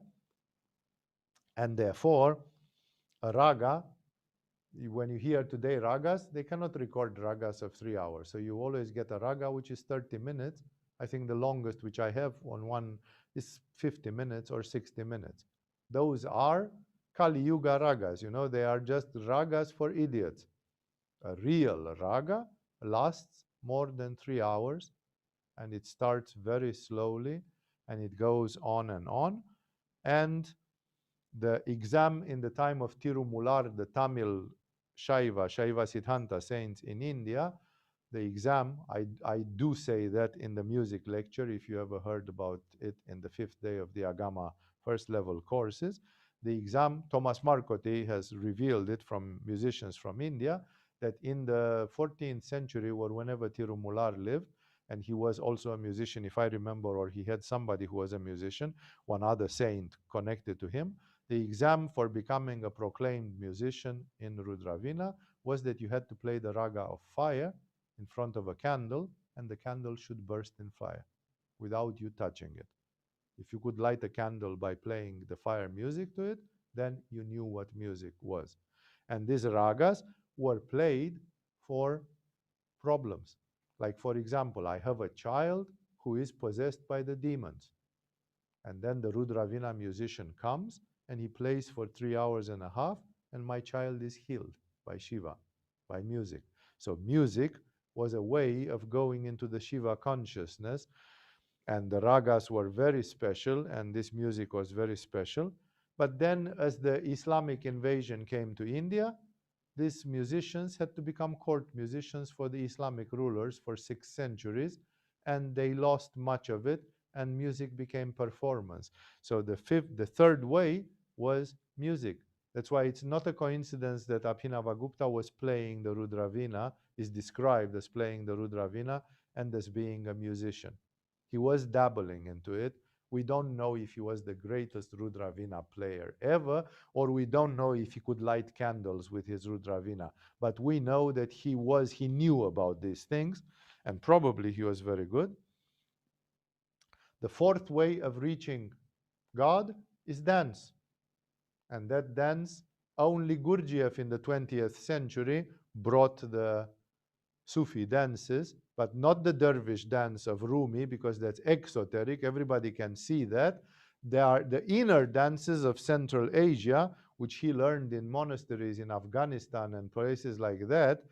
And therefore, a raga, when you hear today ragas, they cannot record ragas of 3 hours. So you always get a raga which is 30 minutes. I think the longest which I have on one is 50 minutes or 60 minutes. Those are Kali Yuga ragas. You know, they are just ragas for idiots. A real raga lasts more than 3 hours, and it starts very slowly, and it goes on and on. And the exam in the time of Tirumular, the Tamil Shaiva Siddhanta saints in India, the exam, I do say that in the music lecture, if you ever heard about it in the 5th day of the Agama first level courses, the exam, Thomas Marcotte has revealed it from musicians from India, that in the 14th century, or whenever Tirumular lived, and he was also a musician, if I remember, or he had somebody who was a musician, one other saint connected to him, the exam for becoming a proclaimed musician in Rudravina was that you had to play the raga of fire in front of a candle, and the candle should burst in fire without you touching it. If you could light a candle by playing the fire music to it, then you knew what music was. And these ragas were played for problems. Like, for example, I have a child who is possessed by the demons. And then the Rudravina musician comes and he plays for 3 hours and a half, and my child is healed by Shiva, by music. So music was a way of going into the Shiva consciousness, and the ragas were very special, and this music was very special. But then as the Islamic invasion came to India, these musicians had to become court musicians for the Islamic rulers for 6 centuries, and they lost much of it, and music became performance. So the third way was music. That's why it's not a coincidence that Abhinavagupta was playing the Rudravina, is described as playing the Rudravina and as being a musician. He was dabbling into it. We don't know if he was the greatest Rudravina player ever, or we don't know if he could light candles with his Rudravina. But we know that he knew about these things. and probably he was very good. The fourth way of reaching God is dance. And that dance, only Gurdjieff in the 20th century brought the Sufi dances, but not the dervish dance of Rumi, because that's exoteric. Everybody can see that. They are the inner dances of Central Asia, which he learned in monasteries in Afghanistan and places like that,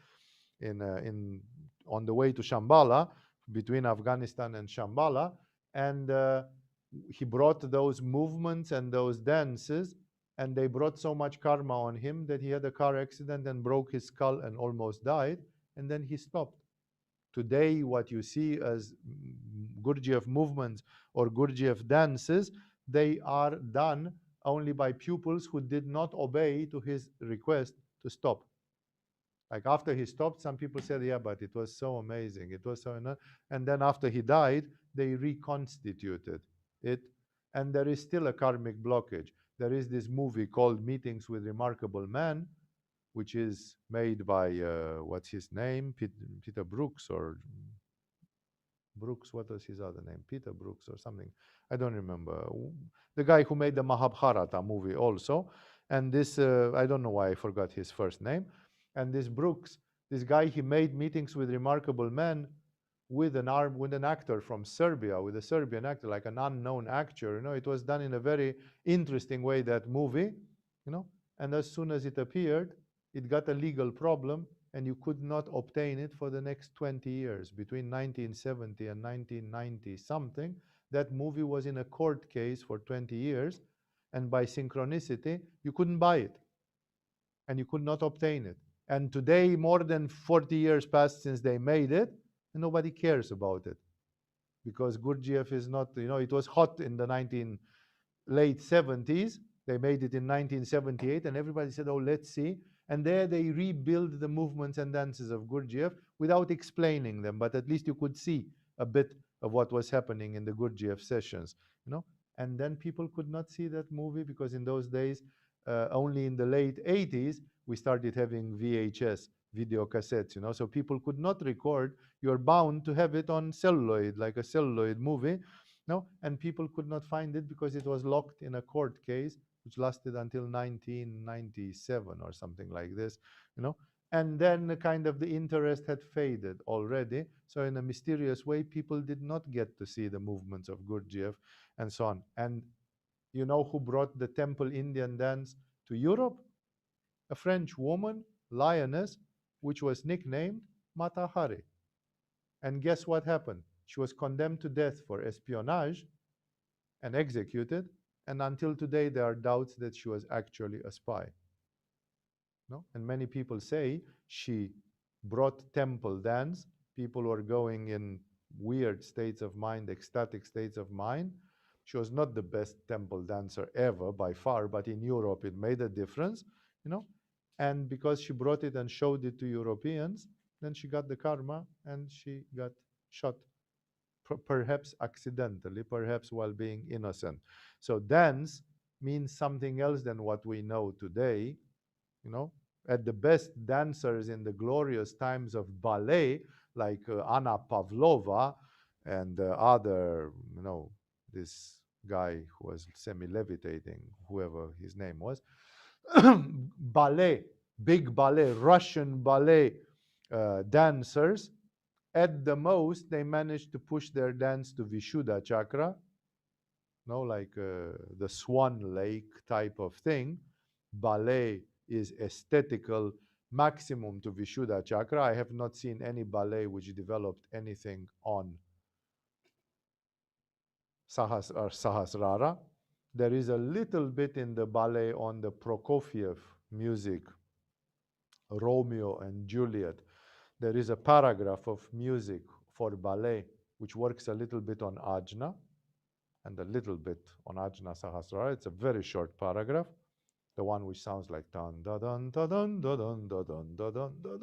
on the way to Shambhala, between Afghanistan and Shambhala. And he brought those movements and those dances, and they brought so much karma on him that he had a car accident and broke his skull and almost died, and then he stopped. Today, what you see as Gurdjieff movements or Gurdjieff dances, they are done only by pupils who did not obey to his request to stop. Like after he stopped, some people said, yeah, but it was so amazing. It was so enough. And then after he died, they reconstituted it. And there is still a karmic blockage. There is this movie called Meetings with Remarkable Man, which is made by, what's his name? Peter Brooks or Brooks, what was his other name? Peter Brooks or something. I don't remember. The guy who made the Mahabharata movie also. And this, I don't know why I forgot his first name. And this Brooks, this guy, he made Meetings with Remarkable Men with an actor from Serbia, with a Serbian actor, like an unknown actor. It was done in a very interesting way, that movie, And as soon as it appeared, it got a legal problem, and you could not obtain it for the next 20 years. Between 1970 and 1990 something, that movie was in a court case for 20 years, and by synchronicity, you couldn't buy it, and you could not obtain it. And today, more than 40 years passed since they made it, and nobody cares about it. Because Gurdjieff is not, it was hot in the late 70s. They made it in 1978, and everybody said, oh, let's see. And there they rebuild the movements and dances of Gurdjieff without explaining them, but at least you could see a bit of what was happening in the Gurdjieff sessions, And then people could not see that movie because in those days, only in the late 80s, we started having VHS, video cassettes, so people could not record. You're bound to have it on celluloid, like a celluloid movie, and people could not find it because it was locked in a court case, which lasted until 1997 or something like this, And then kind of the interest had faded already. So in a mysterious way, people did not get to see the movements of Gurdjieff and so on. And you know who brought the temple Indian dance to Europe? A French woman, lioness, which was nicknamed Mata Hari. And guess what happened? She was condemned to death for espionage and executed. And until today, there are doubts that she was actually a spy. And many people say she brought temple dance. People were going in weird states of mind, ecstatic states of mind. She was not the best temple dancer ever by far, but in Europe it made a difference, And because she brought it and showed it to Europeans, then she got the karma and she got shot, perhaps accidentally, perhaps while being innocent. So dance means something else than what we know today, At the best, dancers in the glorious times of ballet, like Anna Pavlova and other, this guy who was semi-levitating, whoever his name was, ballet, big ballet, Russian ballet dancers, at the most, they managed to push their dance to Vishuddha chakra, like the Swan Lake type of thing. Ballet is aesthetical maximum to Vishuddha chakra. I have not seen any ballet which developed anything on Sahasrara. There is a little bit in the ballet on the Prokofiev music, Romeo and Juliet. There is a paragraph of music for ballet which works a little bit on Ajna and a little bit on Ajna Sahasrara. It's a very short paragraph. The one which sounds like dun da dun da dun da dun da dun da dun da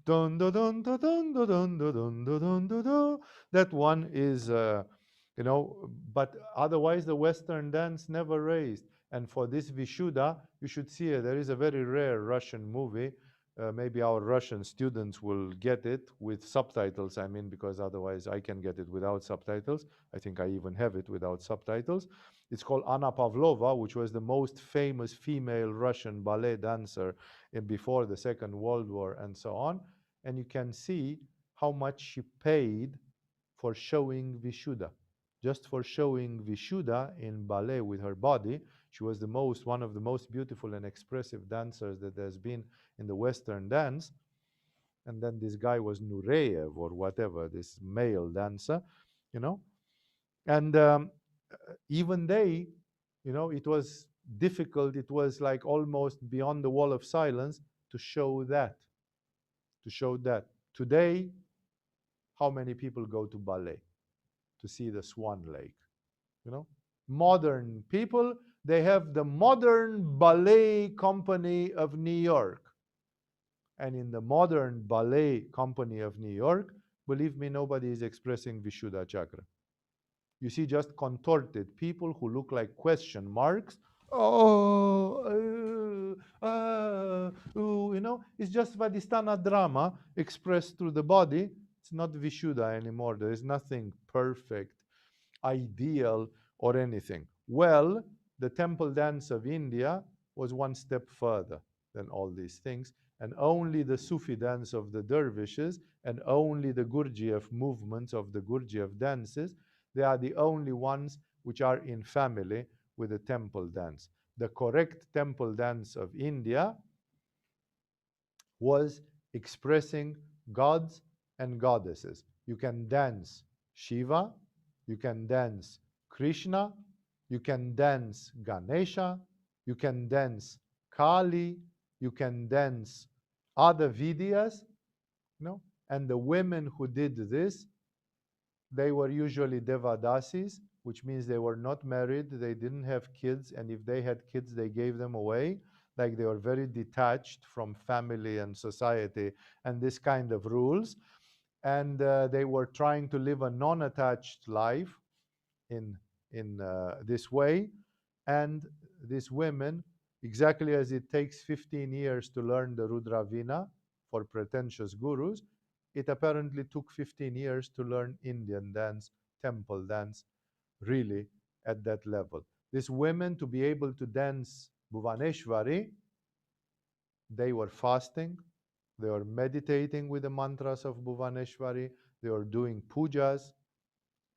dun da dun da dun da dun da dun da dun da da. That one is, but otherwise the Western dance never raised. And for this Vishuddha, you should see it. There is a very rare Russian movie Maybe our Russian students will get it with subtitles, I mean, because otherwise I can get it without subtitles. I think I even have it without subtitles. It's called Anna Pavlova, which was the most famous female Russian ballet dancer before the Second World War and so on. And you can see how much she paid for showing Vishuddha. Just for showing Vishuddha in ballet with her body. She was one of the most beautiful and expressive dancers that there's been in the Western dance. And then this guy was Nureyev or whatever, this male dancer, you know. And even they, you know, it was difficult. It was like almost beyond the wall of silence to show that. To show that. Today, how many people go to ballet to see the Swan Lake? You know, modern people, they have the Modern Ballet Company of New York. And in the Modern Ballet Company of New York, believe me, nobody is expressing Vishuddha chakra. You see just contorted people who look like question marks. You know, it's just Vadhisthana drama expressed through the body. It's not Vishuddha anymore. There is nothing perfect, ideal, or anything. Well, the temple dance of India was one step further than all these things, and only the Sufi dance of the dervishes and only the Gurdjieff movements of the Gurdjieff dances, they are the only ones which are in family with the temple dance. The correct temple dance of India was expressing gods and goddesses. You can dance Shiva, you can dance Krishna, you can dance Ganesha, you can dance Kali, you can dance other Vidyas, you know? And the women who did this, they were usually Devadasis, which means they were not married, they didn't have kids, and if they had kids, they gave them away. Like they were very detached from family and society and this kind of rules. And they were trying to live a non-attached life in this way. And these women, exactly as it takes 15 years to learn the Rudravina for pretentious gurus, it apparently took 15 years to learn Indian dance, temple dance, really at that level. These women, to be able to dance Bhuvaneshwari, they were fasting, they were meditating with the mantras of Bhuvaneshwari, they were doing pujas,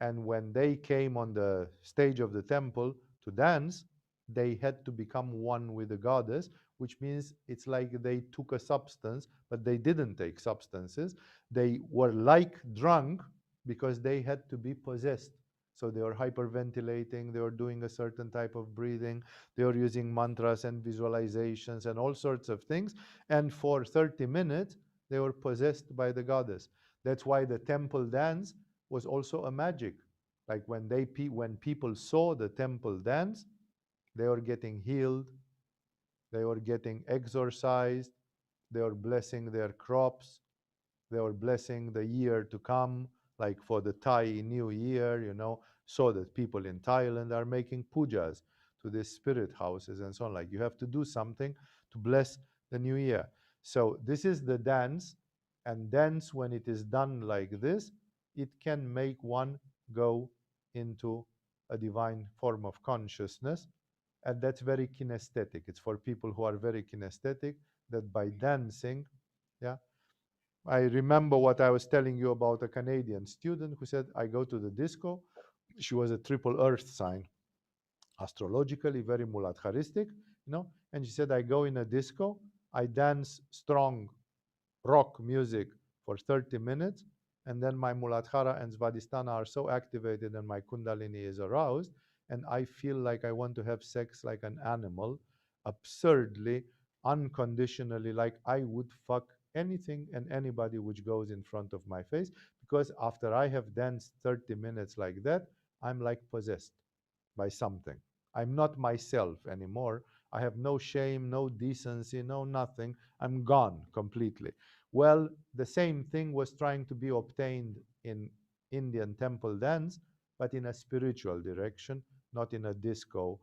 and when they came on the stage of the temple to dance, they had to become one with the goddess, which means it's like they took a substance, but they didn't take substances. They were like drunk because they had to be possessed. So they were hyperventilating, they were doing a certain type of breathing, they were using mantras and visualizations and all sorts of things. And for 30 minutes, they were possessed by the goddess. That's why the temple dance was also a magic. Like when people saw the temple dance, they were getting healed, they were getting exorcised, they were blessing their crops, they were blessing the year to come, like for the Thai New Year, you know, so that people in Thailand are making pujas to these spirit houses and so on. Like you have to do something to bless the new year. So this is the dance, and dance, when it is done like this, it can make one go into a divine form of consciousness. And that's very kinesthetic. It's for people who are very kinesthetic, that by dancing, yeah. I remember what I was telling you about a Canadian student who said, I go to the disco. She was a triple earth sign, astrologically very muladharistic, you know. And she said, I go in a disco, I dance strong rock music for 30 minutes, and then my Muladhara and Svadhisthana are so activated and my Kundalini is aroused, and I feel like I want to have sex like an animal, absurdly, unconditionally, like I would fuck anything and anybody which goes in front of my face, because after I have danced 30 minutes like that, I'm like possessed by something. I'm not myself anymore. I have no shame, no decency, no nothing. I'm gone completely. Well, the same thing was trying to be obtained in Indian temple dance, but in a spiritual direction, not in a disco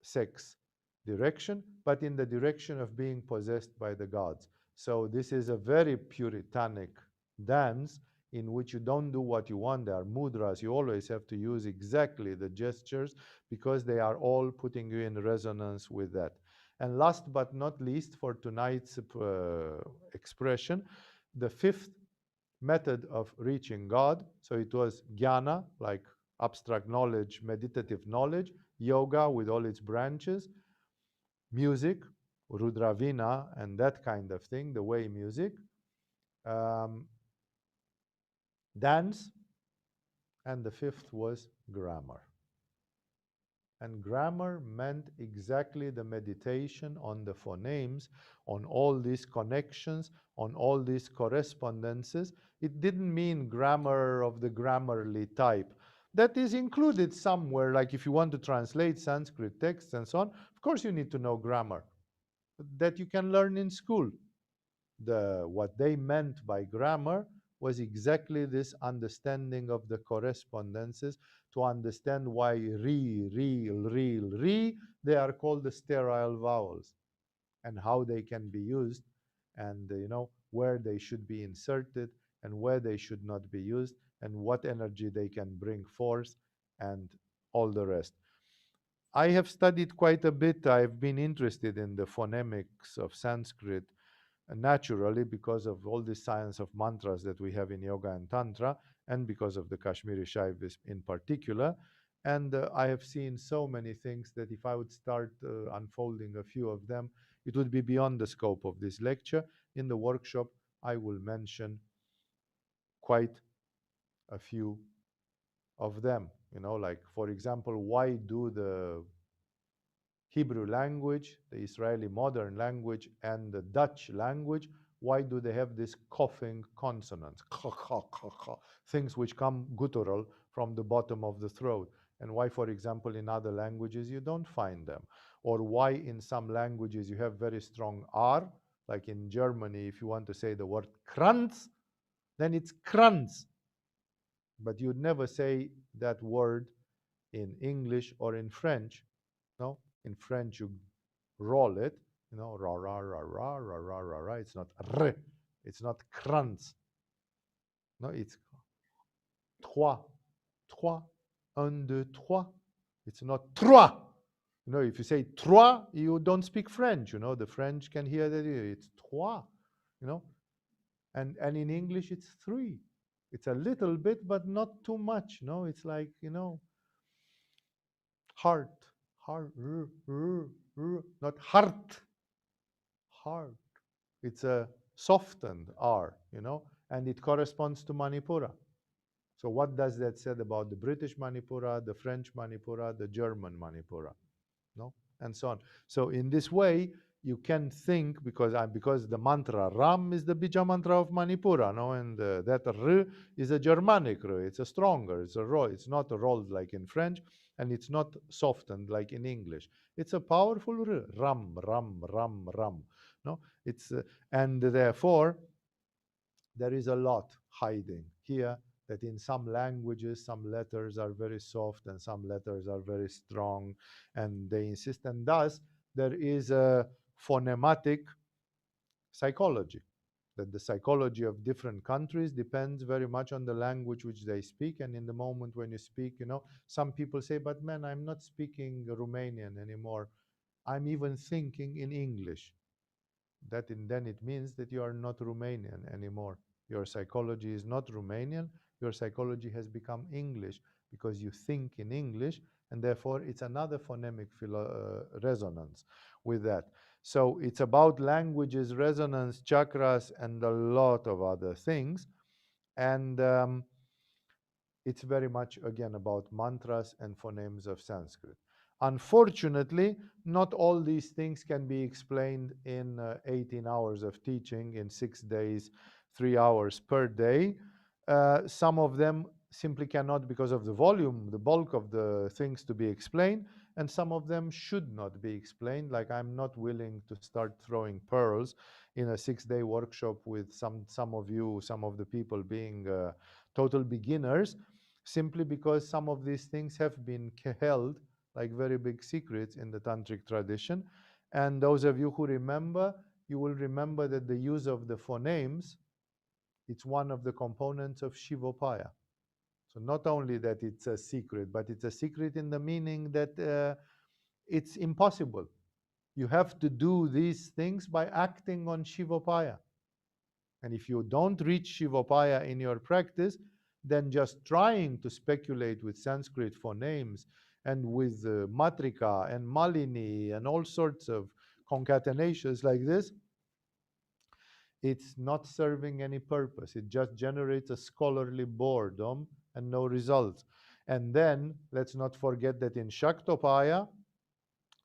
sex direction, but in the direction of being possessed by the gods. So this is a very puritanic dance in which you don't do what you want. There are mudras. You always have to use exactly the gestures because they are all putting you in resonance with that. And last but not least, for tonight's expression, the fifth method of reaching God. So it was jnana, like abstract knowledge, meditative knowledge, yoga with all its branches, music, Rudravina, and that kind of thing, the way music, dance, and the fifth was grammar. And grammar meant exactly the meditation on the phonemes, on all these connections, on all these correspondences. It didn't mean grammar of the grammarly type. That is included somewhere, like if you want to translate Sanskrit texts and so on, of course you need to know grammar. That you can learn in school. What they meant by grammar was exactly this understanding of the correspondences, to understand why re, they are called the sterile vowels, and how they can be used, and where they should be inserted and where they should not be used, and what energy they can bring forth, and all the rest. I have studied quite a bit. I've been interested in the phonemics of Sanskrit naturally because of all the science of mantras that we have in yoga and tantra, and because of the Kashmiri Shaivism in particular. And I have seen so many things that if I would start unfolding a few of them, it would be beyond the scope of this lecture. In the workshop, I will mention quite a few of them. Like, for example, why do the Hebrew language, the Israeli modern language, and the Dutch language, why do they have this coughing consonants, things which come guttural from the bottom of the throat? And why, for example, in other languages you don't find them? Or why in some languages you have very strong R, like in Germany, if you want to say the word Kranz, then it's Kranz. But you'd never say that word in English or in French. No, in French you roll it, ra ra ra ra ra ra ra ra. It's not r, it's not kranz. No, it's trois, trois, un, deux, trois. It's not trois. If you say trois, you don't speak French. The French can hear that it's trois. And in English it's three. It's a little bit, but not too much. It's like heart, not heart, heart. It's a softened R, and it corresponds to Manipura. So what does that say about the British Manipura, the French Manipura, the German Manipura, and so on? So in this way, you can think, because the mantra Ram is the Bija mantra of Manipura, and that R is a Germanic R. It's a stronger, it's a roll. It's not rolled like in French, and it's not softened like in English. It's a powerful R. Ram, ram, ram, ram. It's and therefore there is a lot hiding here, that in some languages some letters are very soft and some letters are very strong, and they insist. And thus there is a phonematic psychology, that the psychology of different countries depends very much on the language which they speak. And in the moment when you speak, some people say, but man, I'm not speaking Romanian anymore, I'm even thinking in English. Then it means that you are not Romanian anymore. Your psychology is not Romanian. Your psychology has become English because you think in English, and therefore it's another phonemic resonance with that. So it's about languages, resonance, chakras, and a lot of other things. And it's very much, again, about mantras and phonemes of Sanskrit. Unfortunately, not all these things can be explained in 18 hours of teaching in 6 days, 3 hours per day. Some of them simply cannot, because of the volume, the bulk of the things to be explained, and some of them should not be explained. Like, I'm not willing to start throwing pearls in a 6-day workshop with some of the people being total beginners, simply because some of these things have been held like very big secrets in the tantric tradition. And those of you who remember, you will remember that the use of the phonemes, it's one of the components of Shivopaya. So not only that it's a secret, but it's a secret in the meaning that it's impossible. You have to do these things by acting on Shivopaya. And if you don't reach Shivopaya in your practice, then just trying to speculate with Sanskrit phonemes and with Matrika and Malini and all sorts of concatenations like this, it's not serving any purpose. It just generates a scholarly boredom and no results. And then let's not forget that in Shaktopaya,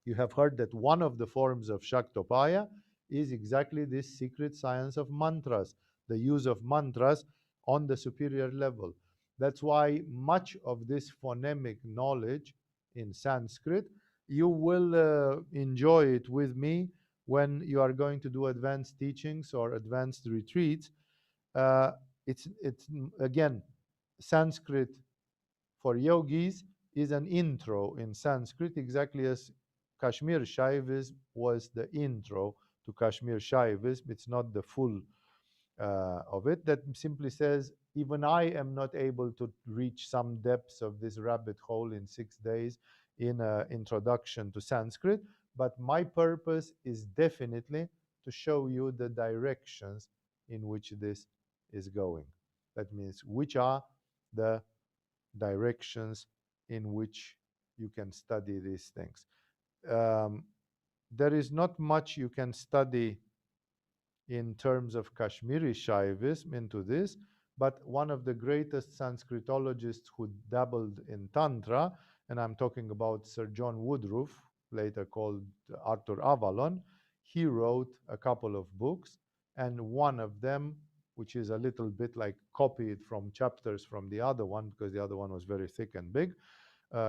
you have heard that one of the forms of Shaktopaya is exactly this secret science of mantras, the use of mantras on the superior level. That's why much of this phonemic knowledge in Sanskrit, you will enjoy it with me when you are going to do advanced teachings or advanced retreats. It's again, Sanskrit for yogis is an intro in Sanskrit, exactly as Kashmir Shaivism was the intro to Kashmir Shaivism. It's not the full of it. That simply says, even I am not able to reach some depths of this rabbit hole in 6 days in an introduction to Sanskrit, but my purpose is definitely to show you the directions in which this is going. That means which are the directions in which you can study these things. There is not much you can study in terms of Kashmiri Shaivism into this, but one of the greatest Sanskritologists who dabbled in Tantra, and I'm talking about Sir John Woodruff, later called Arthur Avalon, he wrote a couple of books, and one of them, which is a little bit like copied from chapters from the other one, because the other one was very thick and big,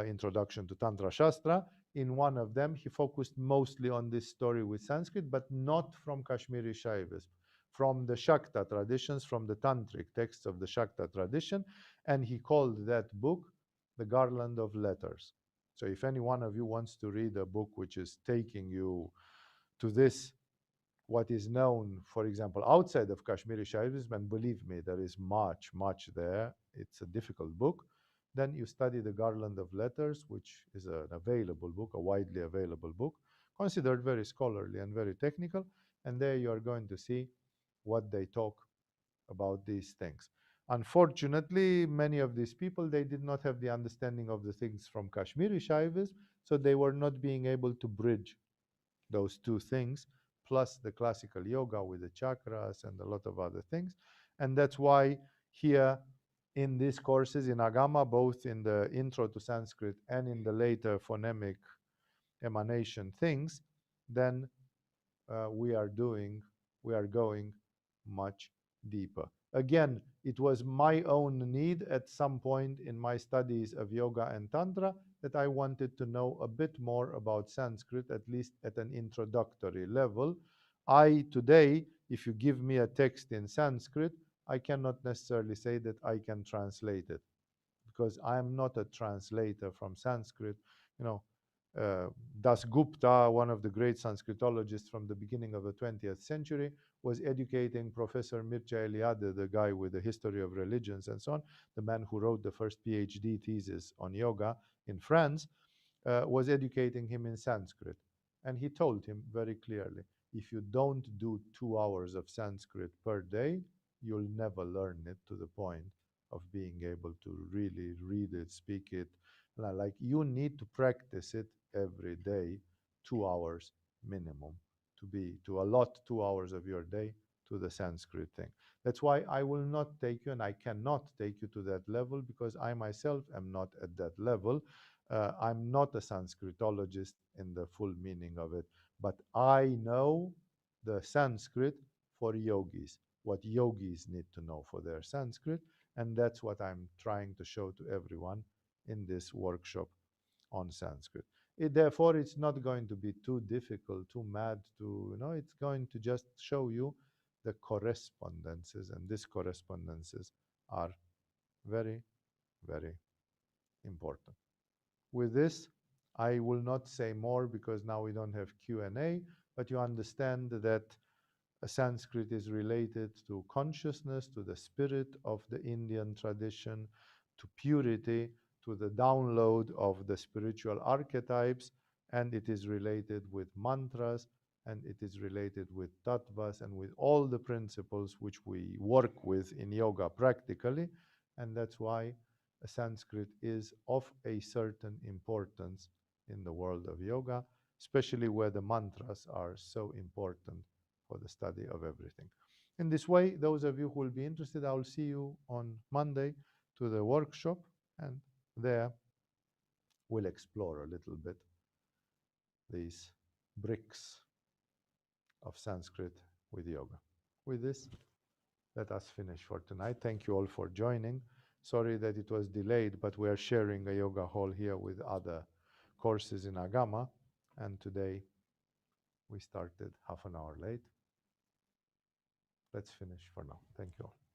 Introduction to Tantra Shastra. In one of them, he focused mostly on this story with Sanskrit, but not from Kashmiri Shaivism, from the Shakta traditions, from the Tantric texts of the Shakta tradition, and he called that book The Garland of Letters. So if any one of you wants to read a book which is taking you to this, what is known, for example, outside of Kashmiri Shaivism, and believe me, there is much, much there. It's a difficult book. Then you study The Garland of Letters, which is an available book, a widely available book, considered very scholarly and very technical. And there you are going to see what they talk about these things. Unfortunately, many of these people, they did not have the understanding of the things from Kashmiri Shaivism, so they were not being able to bridge those two things, plus the classical yoga with the chakras and a lot of other things. And that's why here in these courses in Agama, both in the intro to Sanskrit and in the later phonemic emanation things, then we are going much deeper. Again, it was my own need at some point in my studies of yoga and tantra that I wanted to know a bit more about Sanskrit, at least at an introductory level. Today, if you give me a text in Sanskrit, I cannot necessarily say that I can translate it, because I am not a translator from Sanskrit. You know, Das Gupta, one of the great Sanskritologists from the beginning of the 20th century, was educating Professor Mircea Eliade, the guy with the history of religions and so on, the man who wrote the first PhD thesis on yoga in France, was educating him in Sanskrit. And he told him very clearly, if you don't do 2 hours of Sanskrit per day, you'll never learn it to the point of being able to really read it, speak it. Like, you need to practice it every day, 2 hours minimum, to allot 2 hours of your day to the Sanskrit thing. That's why I will not take you, and I cannot take you to that level, because I myself am not at that level. I'm not a Sanskritologist in the full meaning of it, but I know the Sanskrit for yogis, what yogis need to know for their Sanskrit, and that's what I'm trying to show to everyone in this workshop on Sanskrit. Therefore, it's not going to be too difficult, too mad, it's going to just show you the correspondences, and these correspondences are very, very important. With this, I will not say more because now we don't have Q&A, but you understand that Sanskrit is related to consciousness, to the spirit of the Indian tradition, to purity, to the download of the spiritual archetypes, and it is related with mantras, and it is related with tattvas, and with all the principles which we work with in yoga practically, and that's why Sanskrit is of a certain importance in the world of yoga, especially where the mantras are so important for the study of everything. In this way, those of you who will be interested, I will see you on Monday to the workshop, and there we'll explore a little bit these bricks of Sanskrit with yoga. With this, let us finish for tonight. Thank you all for joining. Sorry that it was delayed, but we are sharing a yoga hall here with other courses in Agama, and today we started half an hour late. Let's finish for now. Thank you all.